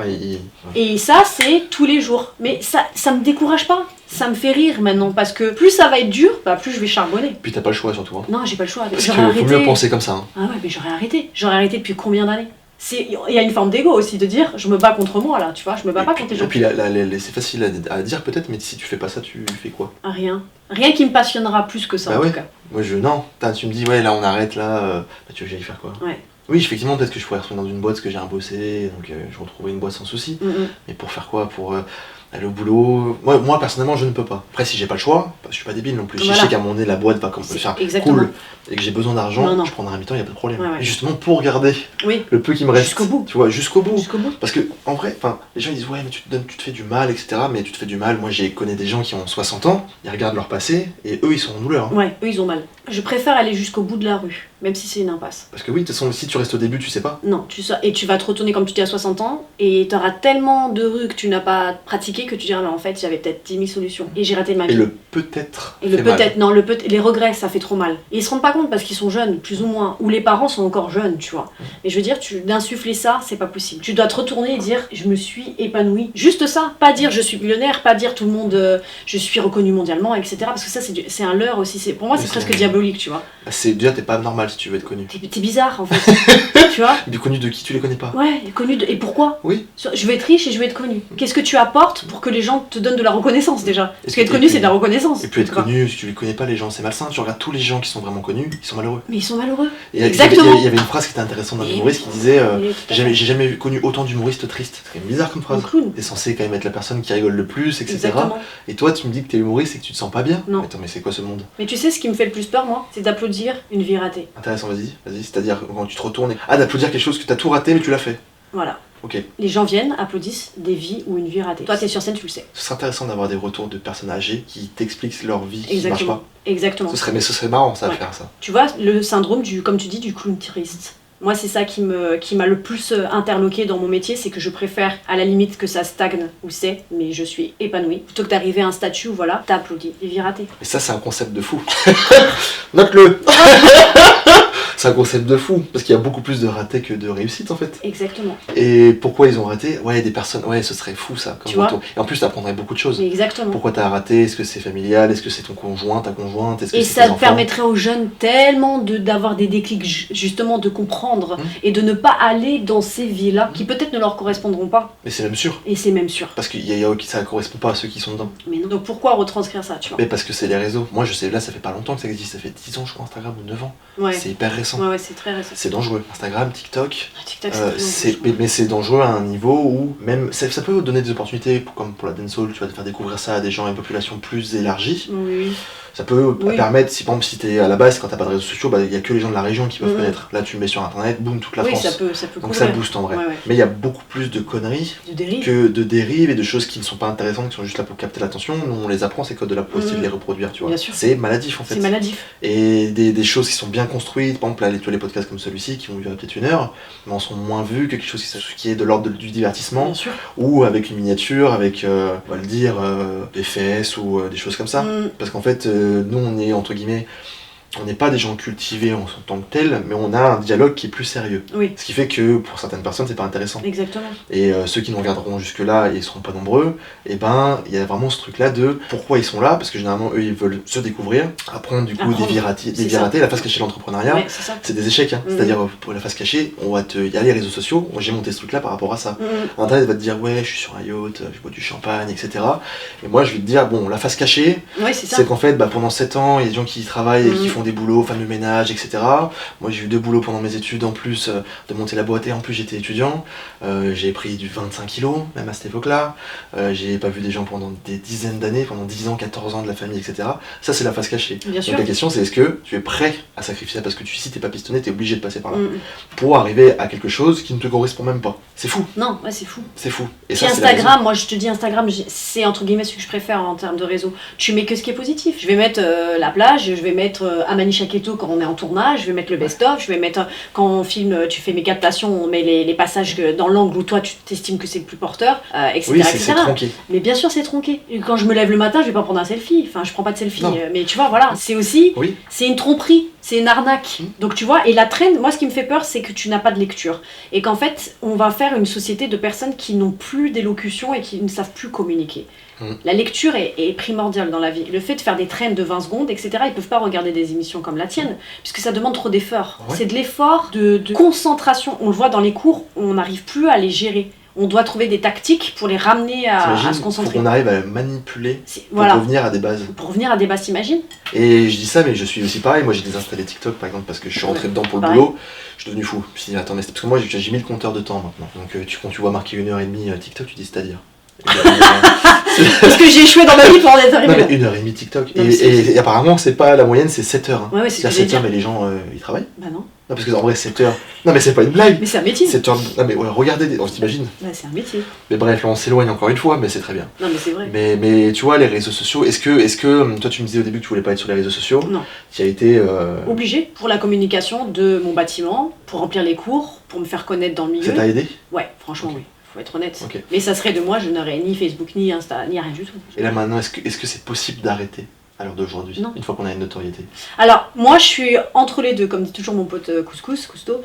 Et ça, c'est tous les jours. Mais ça me décourage pas. Ça me fait rire maintenant. Parce que plus ça va être dur, plus je vais charbonner. Puis t'as pas le choix surtout. Hein. Non, j'ai pas le choix. Parce qu'il faut mieux penser comme ça. Hein. Ah ouais, mais j'aurais arrêté. J'aurais arrêté depuis combien d'années? Il y a une forme d'ego aussi, de dire je me bats contre moi là, tu vois, je me bats pas contre les gens. Et puis c'est facile à dire peut-être, mais si tu fais pas ça, tu fais quoi? Rien. Rien qui me passionnera plus que ça en tout cas. Moi non, tu me dis ouais là on arrête là, tu veux que j'aille faire quoi? Ouais. Oui, effectivement, peut-être que je pourrais retourner dans une boîte parce que j'ai un bossé, donc je retrouverai une boîte sans souci. Mais pour faire quoi? aller au boulot. Moi personnellement, je ne peux pas. Après, si j'ai pas le choix, je suis pas débile non plus. Voilà. Si je sais qu'à un moment donné, la boîte va comme faire cool et que j'ai besoin d'argent, je prendrai un mi-temps, il n'y a pas de problème. Et justement, pour garder le peu qui me reste, jusqu'au bout. Tu vois, jusqu'au bout. Parce que, en vrai, les gens ils disent, ouais, mais tu te fais du mal, etc. Mais tu te fais du mal. Moi, j'ai connu des gens qui ont 60 ans, ils regardent leur passé et eux, ils sont en douleur. Ouais, eux, ils ont mal. Je préfère aller jusqu'au bout de la rue, même si c'est une impasse. Parce que oui, de toute façon, si tu restes au début, tu sais pas. Non, et tu vas te retourner comme tu dis à 60 ans, et tu auras tellement de rues que tu n'as pas pratiqué que tu diras, mais en fait, j'avais peut-être 10 000 solutions, et j'ai raté ma vie. Et le peut-être. Et le peut-être, non, les regrets, ça fait trop mal. Et ils se rendent pas compte parce qu'ils sont jeunes, plus ou moins, ou les parents sont encore jeunes, tu vois. Mais je veux dire, d'insuffler ça, c'est pas possible. Tu dois te retourner et dire, je me suis épanouie. Juste ça, pas dire je suis millionnaire, pas dire tout le monde, je suis reconnu mondialement, etc. Parce que ça, c'est un leurre aussi. Pour moi, c'est presque diabolique, tu vois. Déjà, t'es pas normal si tu veux être connu. T'es bizarre, en fait. Tu vois. Mais connu de qui? Tu les connais pas. Ouais, connu et pourquoi? Oui. Je veux être riche et je veux être connu. Qu'est-ce que tu apportes pour que les gens te donnent de la reconnaissance déjà? Parce qu'être connu, c'est de la reconnaissance. Et puis être connu, si tu les connais pas, les gens, c'est malsain. Tu regardes tous les gens qui sont vraiment connus, ils sont malheureux. Mais ils sont malheureux. Et exactement. Il y avait une phrase qui était intéressante d'un humoriste qui disait j'ai jamais connu autant d'humoristes tristes. C'est quand même bizarre comme phrase. T'es censé quand même être la personne qui rigole le plus, etc. Exactement. Et toi, tu me dis que t'es humoriste et que tu te sens pas bien. Non. Attends, mais c'est quoi ce monde? Mais tu sais ce qui me fait le plus peur, moi, c'est d'applaudir une vie ratée. Intéressant, vas-y. C'est-à-dire quand tu te retournes. D'applaudir quelque chose que t'as tout raté, mais tu l'as fait. Voilà. Ok. Les gens viennent, applaudissent des vies ou une vie ratée. Toi, t'es sur scène, tu le sais. Ce serait intéressant d'avoir des retours de personnes âgées qui t'expliquent leur vie qui marche pas. Exactement. Ce serait marrant, ça, à faire ça. Tu vois, le syndrome comme tu dis, du clown triste. Moi, c'est ça qui m'a le plus interloqué dans mon métier, c'est que je préfère, à la limite, que ça stagne où c'est, mais je suis épanouie, plutôt que d'arriver à un statut où, voilà, t'as applaudi, des vies ratées. Mais ça, c'est un concept de fou. Note-le. C'est un concept de fou, parce qu'il y a beaucoup plus de ratés que de réussites en fait. Exactement. Et pourquoi ils ont raté? Ouais, des personnes, ouais, ce serait fou ça, comme retour. Et en plus, t'apprendrais beaucoup de choses. Exactement. Pourquoi t'as raté? Est-ce que c'est familial? Est-ce que c'est ton conjoint, ta conjointe? Est-ce que et c'est ça permettrait aux jeunes tellement d'avoir des déclics, justement, de comprendre et de ne pas aller dans ces vies-là qui peut-être ne leur correspondront pas. Mais c'est même sûr. Et c'est même sûr. Parce que ça correspond pas à ceux qui sont dedans. Mais non. Donc pourquoi retranscrire ça, tu vois? Mais parce que c'est les réseaux. Moi, je sais, là, ça fait pas longtemps que ça existe. Ça fait 10 ans, je crois, Instagram, ou 9 ans. Ouais. C'est hyper récent. Ouais, c'est très récent. C'est dangereux. Instagram, TikTok. TikTok mais c'est dangereux à un niveau où même ça peut donner des opportunités, comme pour la dancehall, tu vas te faire découvrir ça à des gens à une population plus élargie. Oui. Ça peut permettre, si par exemple, si t'es à la base, quand t'as pas de réseaux sociaux, il y a que les gens de la région qui peuvent connaître. Là, tu le mets sur internet, boum, toute la France. Ça peut donc ça booste en vrai. Ouais. Mais il y a beaucoup plus de conneries que de dérives et de choses qui ne sont pas intéressantes, qui sont juste là pour capter l'attention. Nous, on les apprend, ces codes de la pour essayer de les reproduire, tu vois. C'est maladif en fait. C'est maladif. Et des choses qui sont bien construites, par exemple, là, les podcasts comme celui-ci, qui vont durer peut-être 1 heure, mais en sont moins vus que quelque chose qui est de l'ordre du divertissement, ou avec une miniature, avec, on va le dire, des fesses ou des choses comme ça. Parce qu'en fait, nous, on est entre guillemets, on n'est pas des gens cultivés en tant que tels, mais on a un dialogue qui est plus sérieux. Oui. Ce qui fait que pour certaines personnes, c'est pas intéressant. Exactement. Et ceux qui nous regarderont jusque-là et ils seront pas nombreux, et ben il y a vraiment ce truc-là de pourquoi ils sont là, parce que généralement eux ils veulent se découvrir, apprendre du coup des vies ratées, la face cachée de l'entrepreneuriat, c'est des échecs. Hein. C'est-à-dire pour la face cachée, il y a les réseaux sociaux, j'ai monté ce truc-là par rapport à ça. Internet va te dire ouais, je suis sur un yacht, je bois du champagne, etc. Et moi je vais te dire bon, la face cachée, c'est qu'en fait pendant 7 ans, il y a des gens qui travaillent et qui font des boulots, femmes de ménage, etc. Moi j'ai eu 2 boulots pendant mes études en plus de monter la boîte et en plus j'étais étudiant. J'ai pris du 25 kilos, même à cette époque-là. J'ai pas vu des gens pendant des dizaines d'années, pendant 10 ans, 14 ans de la famille, etc. Ça c'est la face cachée. Bien sûr. Donc la question c'est est-ce que tu es prêt à sacrifier ça? Parce que si t'es pas pistonné, t'es obligé de passer par là. Pour arriver à quelque chose qui ne te correspond même pas. C'est fou. Non, ouais, c'est fou. C'est fou. Et puis ça, Instagram, moi je te dis Instagram, c'est entre guillemets ce que je préfère en termes de réseau. Tu mets que ce qui est positif. Je vais mettre la plage, je vais mettre Amani Chaketo quand on est en tournage, je vais mettre le best-of, je vais mettre quand on filme, tu fais mes captations, on met les passages dans l'angle où toi tu t'estimes que c'est le plus porteur, etc. Oui, c'est tronqué. Mais bien sûr c'est tronqué. Quand je me lève le matin, je vais pas prendre un selfie. Enfin, je prends pas de selfie. Mais tu vois, voilà, c'est aussi, c'est une tromperie. C'est une arnaque. Donc tu vois, et la trend, moi ce qui me fait peur, c'est que tu n'as pas de lecture. Et qu'en fait, on va faire une société de personnes qui n'ont plus d'élocution et qui ne savent plus communiquer. La lecture est primordiale dans la vie. Le fait de faire des trends de 20 secondes, etc., ils peuvent pas regarder des émissions comme la tienne, puisque ça demande trop d'efforts. C'est de l'effort, de concentration. On le voit dans les cours, on n'arrive plus à les gérer. On doit trouver des tactiques pour les ramener à se concentrer. Faut qu'on arrive à manipuler pour revenir à des bases. Pour revenir à des bases, t'imagines? Et je dis ça, mais je suis aussi pareil. Moi, j'ai désinstallé TikTok, par exemple, parce que je suis rentré dedans pour le boulot. Je suis devenu fou. Je me suis dit, attends, mais parce que moi, j'ai mis le compteur de temps maintenant. Donc, quand tu vois marqué 1h30 TikTok, tu dis, c'est-à-dire Parce que j'ai échoué dans ma vie pour en être arrivé. Non, mais 1h30 TikTok. Et apparemment, c'est pas la moyenne, c'est 7 heures. Ouais, c'est 7 heures, mais les gens, ils travaillent. Bah non. Non, parce que en vrai, 7 heures. Non, mais c'est pas une blague. Mais c'est un métier. 7 heures. Non, mais ouais, regardez, on s'imagine. Bah, c'est un métier. Mais bref, là, on s'éloigne encore une fois, mais c'est très bien. Non, mais c'est vrai. Mais tu vois, les réseaux sociaux, est-ce que toi, tu me disais au début que tu voulais pas être sur les réseaux sociaux? Non. Tu as été. Obligé pour la communication de mon bâtiment, pour remplir les cours, pour me faire connaître dans le milieu. Ça t'a aidé? Ouais, franchement, oui. Faut être honnête. Okay. Mais ça serait de moi, je n'aurais ni Facebook, ni Insta, ni rien du tout. Et là maintenant, est-ce que c'est possible d'arrêter à l'heure d'aujourd'hui, une fois qu'on a une notoriété? Alors, moi je suis entre les deux, comme dit toujours mon pote Cousteau,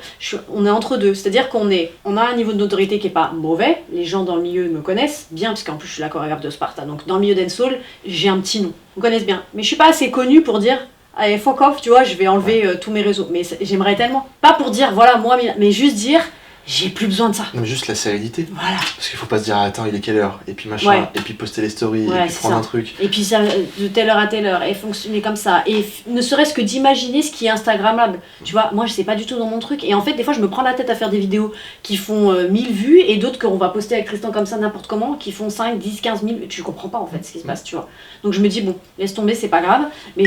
on est entre deux. C'est-à-dire qu'on a un niveau de notoriété qui est pas mauvais, les gens dans le milieu me connaissent bien, parce qu'en plus je suis la chorégraphe de Sparta, donc dans le milieu dancehall, j'ai un petit nom, ils me connaissent bien. Mais je suis pas assez connue pour dire, allez fuck off, tu vois, je vais enlever tous mes réseaux. Mais j'aimerais tellement. Pas pour dire, voilà, moi, mais juste dire, j'ai plus besoin de ça. Non, mais juste la sérénité. Voilà. Parce qu'il faut pas se dire, attends, il est quelle heure? Et puis machin, et puis poster les stories, et puis prendre un truc. Et puis ça, de telle heure à telle heure, et fonctionner comme ça. Et ne serait-ce que d'imaginer ce qui est Instagrammable. Tu vois, moi je sais pas du tout dans mon truc. Et en fait, des fois, je me prends la tête à faire des vidéos qui font 1000 vues, et d'autres qu'on va poster avec Tristan comme ça, n'importe comment, qui font 5, 10, 15 000. Tu comprends pas en fait ce qui se passe, tu vois. Donc je me dis, bon, laisse tomber, c'est pas grave. Mais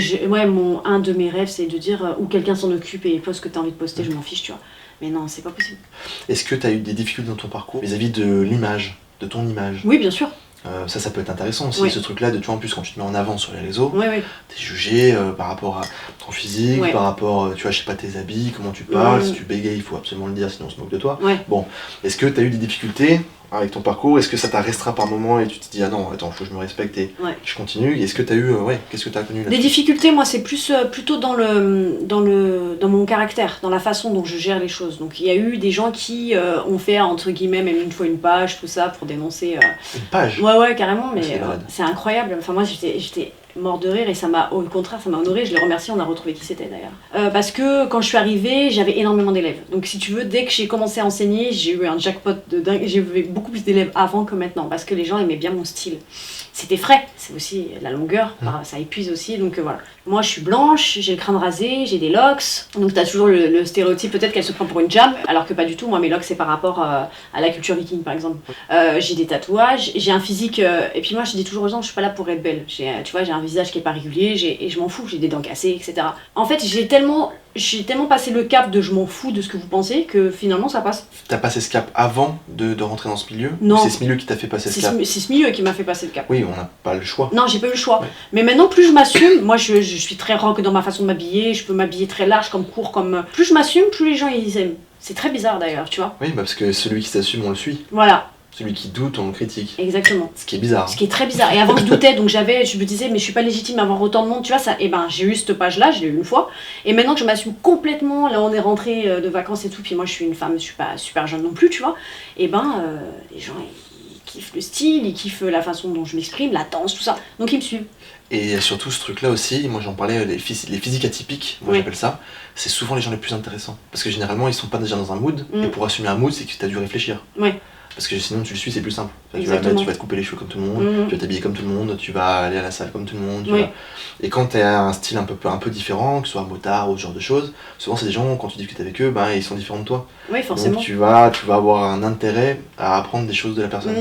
un de mes rêves, c'est de dire, où quelqu'un s'en occupe et poste ce que t'as envie de poster, je m'en fiche, tu vois. Mais non, c'est pas possible. Est-ce que tu as eu des difficultés dans ton parcours vis-à-vis de l'image, de ton image? Oui, bien sûr. Ça peut être intéressant aussi, ce truc-là, de tu vois, en plus quand tu te mets en avant sur les réseaux, t'es jugé par rapport à ton physique, par rapport, tu vois, je sais pas, tes habits, comment tu parles, si tu bégayes, il faut absolument le dire, sinon on se moque de toi. Bon, est-ce que tu as eu des difficultés avec ton parcours? Est-ce que ça t'arrestera par moment et tu te dis, ah non, attends, faut que je me respecte et je continue? Est-ce que tu as eu, qu'est-ce que tu as connu là? Des difficultés, moi, c'est plus plutôt dans mon caractère, dans la façon dont je gère les choses. Donc il y a eu des gens qui ont fait, entre guillemets, même une fois une page, tout ça, pour dénoncer... Une page? Ouais, carrément, mais c'est incroyable. Enfin, moi, j'étais mort de rire et ça m'a, au contraire, ça m'a honoré. Je les remercie, on a retrouvé qui c'était d'ailleurs. Parce que quand je suis arrivée, j'avais énormément d'élèves. Donc si tu veux, dès que j'ai commencé à enseigner, j'ai eu un jackpot de dingue. J'ai eu beaucoup plus d'élèves avant que maintenant parce que les gens aimaient bien mon style. C'était frais, c'est aussi la longueur, ça épuise aussi, donc voilà. Moi je suis blanche, j'ai le crâne rasé, j'ai des locks, donc t'as toujours le stéréotype peut-être qu'elle se prend pour une jam, alors que pas du tout, moi mes locks c'est par rapport à la culture viking par exemple. J'ai des tatouages, j'ai un physique, et puis moi je dis toujours aux gens, je suis pas là pour être belle. Tu vois, j'ai un visage qui est pas régulier, et je m'en fous, j'ai des dents cassées, etc. En fait j'ai tellement passé le cap de je m'en fous de ce que vous pensez que finalement ça passe. T'as passé ce cap avant de rentrer dans ce milieu? Non. Ou c'est ce milieu qui t'a fait passer ce cap? C'est ce milieu qui m'a fait passer le cap. Oui, on n'a pas le choix. Non, j'ai pas eu le choix. Ouais. Mais maintenant, plus je m'assume, moi je suis très rock dans ma façon de m'habiller, je peux m'habiller très large, comme court, comme... Plus je m'assume, plus les gens ils aiment. C'est très bizarre d'ailleurs, tu vois. Oui, parce que celui qui s'assume, on le suit. Voilà. Celui qui doute, on le critique. Exactement. Ce qui est bizarre. Ce qui est très bizarre. Et avant je doutais, donc je me disais, mais je suis pas légitime à avoir autant de monde, tu vois, ça. Et ben j'ai eu cette page-là, je l'ai eu une fois. Et maintenant que je m'assume complètement, là on est rentré de vacances et tout, puis moi je suis une femme, je suis pas super jeune non plus, tu vois. Et ben les gens ils kiffent le style, ils kiffent la façon dont je m'exprime, la danse, tout ça. Donc ils me suivent. Et surtout ce truc-là aussi, moi j'en parlais, les physiques atypiques, moi j'appelle ça, c'est souvent les gens les plus intéressants. Parce que généralement ils sont pas déjà dans un mood, et pour assumer un mood, c'est que tu as dû réfléchir. Parce que sinon tu le suis, c'est plus simple. Enfin, tu vas te couper les cheveux comme tout le monde, tu vas t'habiller comme tout le monde, tu vas aller à la salle comme tout le monde. Et quand tu as un style un peu différent, que ce soit motard ou ce genre de choses, souvent c'est des gens, quand tu discutes avec eux, ben, ils sont différents de toi. Oui, forcément. Donc tu vas avoir un intérêt à apprendre des choses de la personne.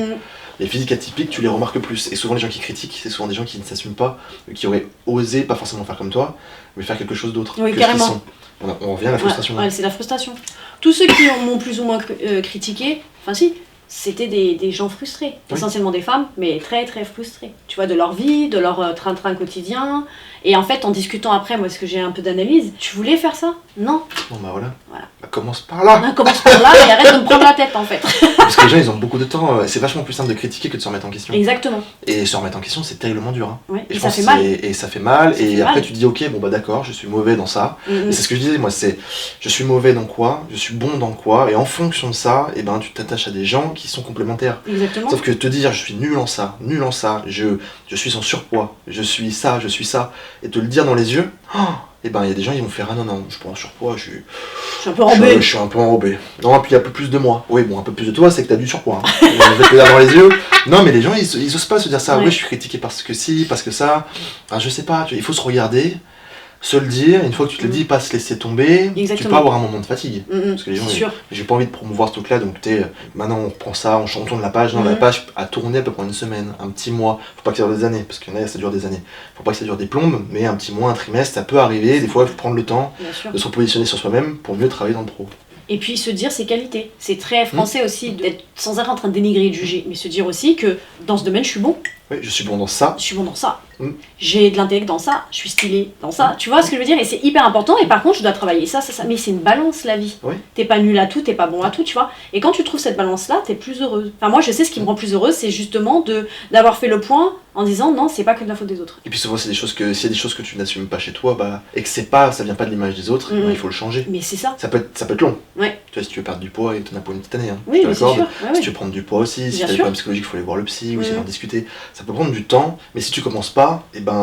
Les physiques atypiques, tu les remarques plus. Et souvent les gens qui critiquent, c'est souvent des gens qui ne s'assument pas, qui auraient osé, pas forcément faire comme toi, mais faire quelque chose d'autre que carrément. ce qu'ils sont. On revient à la frustration. Ouais, c'est la frustration. Tous ceux qui m'ont plus ou moins critiqué, enfin si, c'était des gens frustrés, essentiellement des femmes, mais très très frustrés. Tu vois, de leur vie, de leur train-train quotidien. Et en fait, en discutant après, moi, est-ce que j'ai un peu d'analyse, tu voulais faire ça? Non. Bon bah voilà. Bah, commence par là. Commence par là et arrête de me prendre la tête en fait. Parce que les gens, ils ont beaucoup de temps. C'est vachement plus simple de critiquer que de se remettre en question. Exactement. Et se remettre en question, c'est terriblement dur. Hein. Ouais, et ça fait mal. Et ça fait mal. Et après, tu dis, ok, bon bah d'accord, je suis mauvais dans ça. Et c'est ce que je disais, moi, c'est je suis mauvais dans quoi, je suis bon dans quoi. Et en fonction de ça, et ben, tu t'attaches à des gens qui sont complémentaires. Exactement. Sauf que te dire, je suis nul en ça, je suis en surpoids, je suis ça, et te le dire dans les yeux, et ben il y a des gens qui vont faire, ah non, je suis pas en surpoids, je suis un peu enrobé. Je suis un peu enrobé. Non, puis il y a un peu plus de moi. Oui, bon, un peu plus de toi, c'est que t'as du surpoids. Hein. Je vais te le dire dans les yeux. Non, mais les gens, ils osent pas se dire ça. Oui, je suis critiqué parce que si, parce que ça. Enfin, je sais pas, il faut se regarder. Se le dire, une fois que tu te le dis, pas se laisser tomber, Exactement. tu peux avoir un moment de fatigue. Parce que les gens, sûr. J'ai pas envie de promouvoir ce truc-là, donc maintenant on reprend ça, on tourne la page. Non, la page a tourné à peu près une semaine, un petit mois. Faut pas que ça dure des années, parce qu'il y en a, ça dure des années. Faut pas que ça dure des plombes, mais un petit mois, un trimestre, ça peut arriver. Des fois, il faut prendre le temps de se repositionner sur soi-même pour mieux travailler dans le pro. Et puis se dire ses qualités. C'est très français aussi d'être sans arrêt en train de dénigrer et de juger, mais se dire aussi que dans ce domaine, je suis bon. Oui, je suis bon dans ça. Je suis bon dans ça. J'ai de l'intellect dans ça. Je suis stylé dans ça. Tu vois ce que je veux dire? Et c'est hyper important. Et par contre, je dois travailler ça. Mais c'est une balance, la vie. Oui. T'es pas nul à tout, t'es pas bon à tout, tu vois. Et quand tu trouves cette balance-là, t'es plus heureuse. Enfin, moi, je sais ce qui me rend plus heureuse, c'est justement d'avoir fait le point en disant non, c'est pas que de la faute des autres. Et puis souvent, s'il y a des choses que tu n'assumes pas chez toi, et que ça vient pas de l'image des autres, il faut le changer. Mais c'est ça. Ça peut être long. Ouais. Tu vois, si tu veux perdre du poids, et t'en as pour une petite année. Oui, mais c'est sûr. Si tu veux prendre du poids aussi, si t'as des problèmes psychologiques, il faut aller voir le psy, ou essayer d'en discuter. Ça peut prendre du temps, mais si tu commences pas,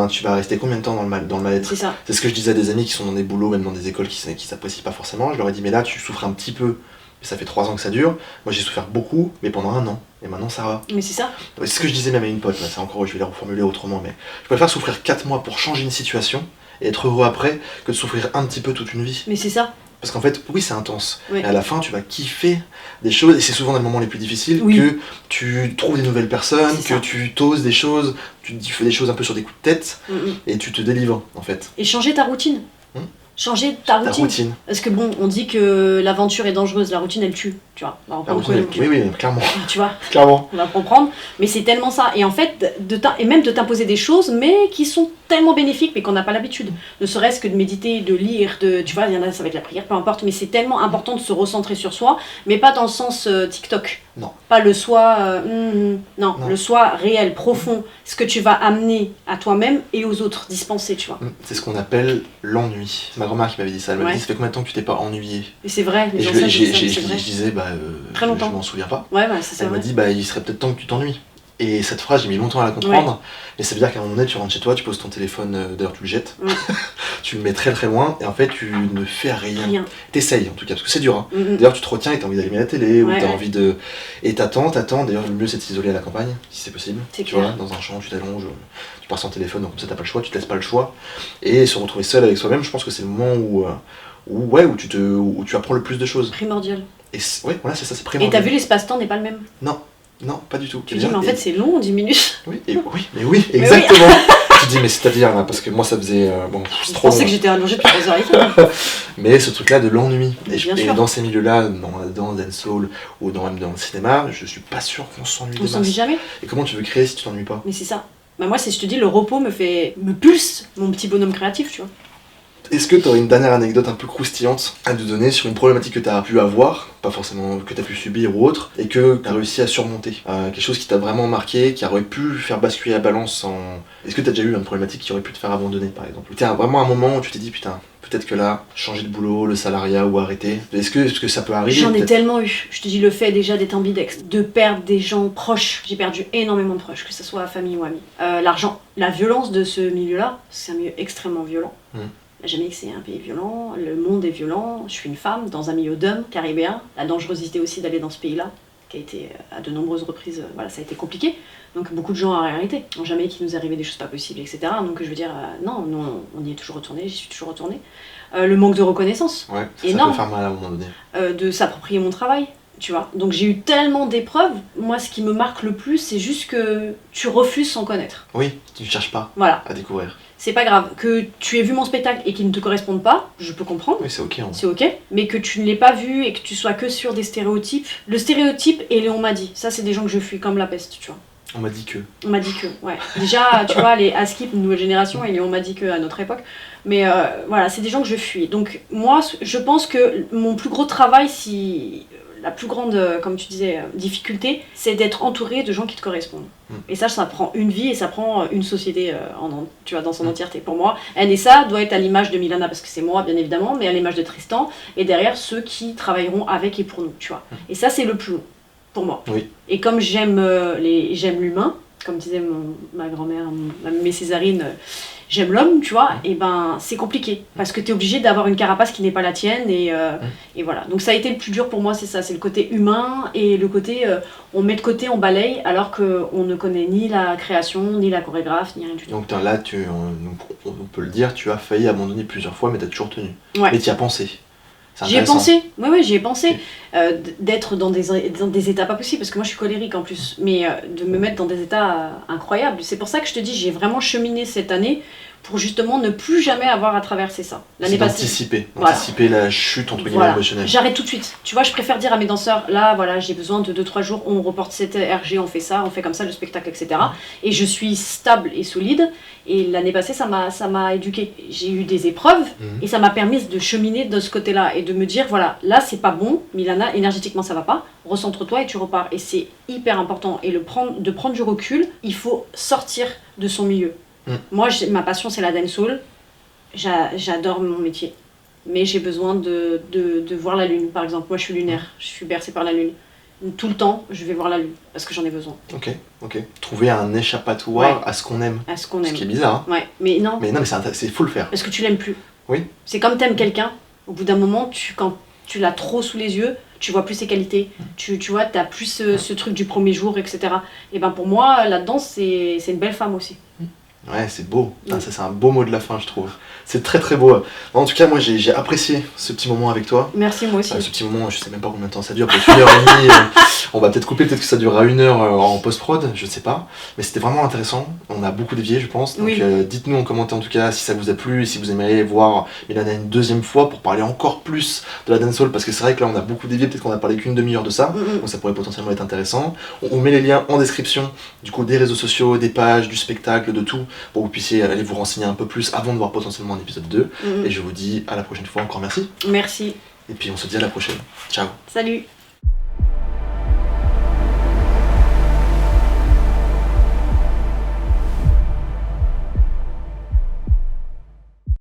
tu vas rester combien de temps dans le mal-être? C'est ça. C'est ce que je disais à des amis qui sont dans des boulots, même dans des écoles qui s'apprécient pas forcément. Je leur ai dit, mais là, tu souffres un petit peu. Mais ça fait 3 ans que ça dure. Moi, j'ai souffert beaucoup, mais pendant 1 an. Et maintenant, ça va. Mais c'est ça. C'est ce que je disais même à une pote. Là, je vais la reformuler autrement. Mais je préfère souffrir 4 mois pour changer une situation et être heureux après que de souffrir un petit peu toute une vie. Mais c'est ça. Parce qu'en fait, oui, c'est intense. Oui. Mais à la fin, tu vas kiffer des choses. Et c'est souvent dans les moments les plus difficiles que tu trouves des nouvelles personnes, que tu t'oses des choses, tu fais des choses un peu sur des coups de tête et tu te délivres, en fait. Et changer ta routine. Changer ta routine. Parce que bon, on dit que l'aventure est dangereuse, la routine elle tue, tu vois. La routine, oui, clairement. Tu vois, clairement. On va comprendre, mais c'est tellement ça. Et en fait, et même de t'imposer des choses, mais qui sont tellement bénéfiques, mais qu'on n'a pas l'habitude. Ne serait-ce que de méditer, de lire, tu vois, il y en a, ça va être la prière, peu importe, mais c'est tellement important de se recentrer sur soi, mais pas dans le sens TikTok. Non. Pas le soi, non, le soi réel, profond, ce que tu vas amener à toi-même et aux autres, dispenser, tu vois. C'est ce qu'on appelle l'ennui. C'est ma grand-mère qui m'avait dit ça. Elle m'a dit, ça fait combien de temps que tu t'es pas ennuyé? Et c'est vrai, les anciens je disais, très longtemps. Je m'en souviens pas. Ouais, c'est ça. Elle m'a dit, il serait peut-être temps que tu t'ennuies. Et cette phrase, j'ai mis longtemps à la comprendre. Et ça veut dire qu'à un moment donné, tu rentres chez toi, tu poses ton téléphone, d'ailleurs tu le jettes, tu le mets très très loin, et en fait tu ne fais rien. T'essayes en tout cas, parce que c'est dur. Hein. D'ailleurs tu te retiens et t'as envie d'allumer la télé, ou t'as envie de... Et t'attends. D'ailleurs le mieux c'est de s'isoler à la campagne, si c'est possible. Tu vois, dans un champ, tu t'allonges, tu pars sans téléphone, donc comme ça t'as pas le choix, tu te laisses pas le choix. Et se retrouver seul avec soi-même, je pense que c'est le moment où tu apprends le plus de choses. Primordial. Et voilà, c'est ça, c'est primordial. Et t'as vu, l'espace-temps n'est pas le même. Non, pas du tout. Tu dis, mais en fait, c'est long, 10 minutes. Oui, exactement. Tu dis, mais c'est-à-dire, là, parce que moi, ça faisait... je pensais que j'étais allongée depuis 3h30. Mais ce truc-là de l'ennui. Et dans ces milieux-là, dans dancehall ou même dans le cinéma, je suis pas sûr qu'on s'ennuie de masse. On s'ennuie jamais. Et comment tu veux créer si tu t'ennuies pas? Mais c'est ça. Moi, je te dis, le repos me pulse mon petit bonhomme créatif, tu vois. Est-ce que tu aurais une dernière anecdote un peu croustillante à nous donner sur une problématique que tu as pu avoir, pas forcément que tu as pu subir ou autre, et que tu as réussi à surmonter? Quelque chose qui t'a vraiment marqué, qui aurait pu faire basculer la balance en... Est-ce que tu as déjà eu une problématique qui aurait pu te faire abandonner, par exemple? Ou t'as vraiment un moment où tu t'es dit, putain, peut-être que là, changer de boulot, le salariat ou arrêter. Est-ce que ça peut arriver? J'en ai tellement eu. Je te dis, le fait déjà d'être ambidextre, de perdre des gens proches. J'ai perdu énormément de proches, que ce soit famille ou amis. L'argent, la violence de ce milieu-là, c'est un milieu extrêmement violent. Jamais que c'est un pays violent, le monde est violent, je suis une femme dans un milieu d'hommes caribéen, la dangerosité aussi d'aller dans ce pays-là, qui a été à de nombreuses reprises, ça a été compliqué, donc beaucoup de gens auraient arrêté, jamais qu'il nous arrivait des choses pas possibles, etc. Donc je veux dire, non, on y est toujours retourné, j'y suis toujours retournée. Le manque de reconnaissance, ça peut faire mal à un moment donné. De s'approprier mon travail. Tu vois, donc j'ai eu tellement d'épreuves. Moi, ce qui me marque le plus, c'est juste que tu refuses sans connaître. Oui, tu ne cherches pas à découvrir. C'est pas grave. Que tu aies vu mon spectacle et qu'il ne te corresponde pas, je peux comprendre. Oui, c'est ok. C'est ok. Mais que tu ne l'aies pas vu et que tu sois que sur des stéréotypes. Le stéréotype et les on m'a dit. Ça, c'est des gens que je fuis comme la peste, tu vois. On m'a dit que. On m'a dit que, ouais. Déjà, tu vois, les Askip, une nouvelle génération, et les on m'a dit que à notre époque. Mais voilà, c'est des gens que je fuis. Donc, moi, je pense que mon plus gros travail, la plus grande, comme tu disais, difficulté, c'est d'être entouré de gens qui te correspondent. Et ça prend une vie et ça prend une société tu vois, dans son entièreté. Pour moi, NSA doit être à l'image de Milana, parce que c'est moi, bien évidemment, mais à l'image de Tristan, et derrière ceux qui travailleront avec et pour nous, tu vois. Et ça, c'est le plus long, pour moi. Oui. Et comme j'aime l'humain, comme disait ma grand-mère, Mé Césarine, j'aime l'homme, tu vois, et ben c'est compliqué. Parce que tu es obligé d'avoir une carapace qui n'est pas la tienne, et voilà. Donc ça a été le plus dur pour moi, c'est ça, c'est le côté humain, et le côté, on met de côté, on balaye, alors qu'on ne connaît ni la création, ni la chorégraphe, ni rien du tout. Donc là, on peut le dire, tu as failli abandonner plusieurs fois, mais tu as toujours tenu. Ouais. Mais tu y as pensé. J'y ai pensé, oui, j'y ai pensé, d'être dans des états pas possibles, parce que moi je suis colérique en plus, mais de me mettre dans des états incroyables. C'est pour ça que je te dis, j'ai vraiment cheminé cette année pour justement ne plus jamais avoir à traverser ça. C'est d'anticiper, anticiper la chute entre guillemets émotionnelle. J'arrête tout de suite. Tu vois, je préfère dire à mes danseurs, là, voilà, j'ai besoin de 2-3 jours, on reporte cette RG, on fait ça, on fait comme ça le spectacle, etc. Et je suis stable et solide. Et l'année passée, ça m'a éduquée. J'ai eu des épreuves et ça m'a permis de cheminer de ce côté-là et de me dire, voilà, là, c'est pas bon, Milana, énergétiquement, ça va pas, recentre-toi et tu repars. Et c'est hyper important. Et de prendre du recul, il faut sortir de son milieu. Moi, ma passion, c'est la dancehall. J'adore mon métier. Mais j'ai besoin de voir la lune, par exemple. Moi, je suis lunaire. Je suis bercée par la lune. Tout le temps, je vais voir la lune. Parce que j'en ai besoin. Ok. Trouver un échappatoire à ce qu'on aime. À ce qu'on aime. Ce qui est bizarre. Ouais. Mais non. Mais c'est faut le faire. Parce que tu l'aimes plus. Oui. C'est comme t'aimes quelqu'un. Au bout d'un moment, quand tu l'as trop sous les yeux, tu vois plus ses qualités. Tu vois, t'as plus ce truc du premier jour, etc. Et ben pour moi, la danse, c'est une belle femme aussi. Ouais, c'est beau. Ça, c'est un beau mot de la fin, je trouve. C'est très très beau. En tout cas, moi, j'ai apprécié ce petit moment avec toi. Merci, moi aussi. Ce petit moment, je sais même pas combien de temps ça dure, peut-être 1h30. On va peut-être couper, peut-être que ça durera 1 heure en post-prod, je sais pas. Mais c'était vraiment intéressant. On a beaucoup dévié, je pense. Donc dites-nous en commentaire en tout cas si ça vous a plu et si vous aimeriez voir Milana une deuxième fois pour parler encore plus de la dancehall. Parce que c'est vrai que là, on a beaucoup dévié. Peut-être qu'on a parlé qu'une demi-heure de ça. Donc ça pourrait potentiellement être intéressant. On met les liens en description, du coup, des réseaux sociaux, des pages, du spectacle, de tout, pour que vous puissiez aller vous renseigner un peu plus avant de voir potentiellement un épisode 2. Et je vous dis à la prochaine fois, encore merci. Merci. Et puis on se dit à la prochaine. Ciao. Salut.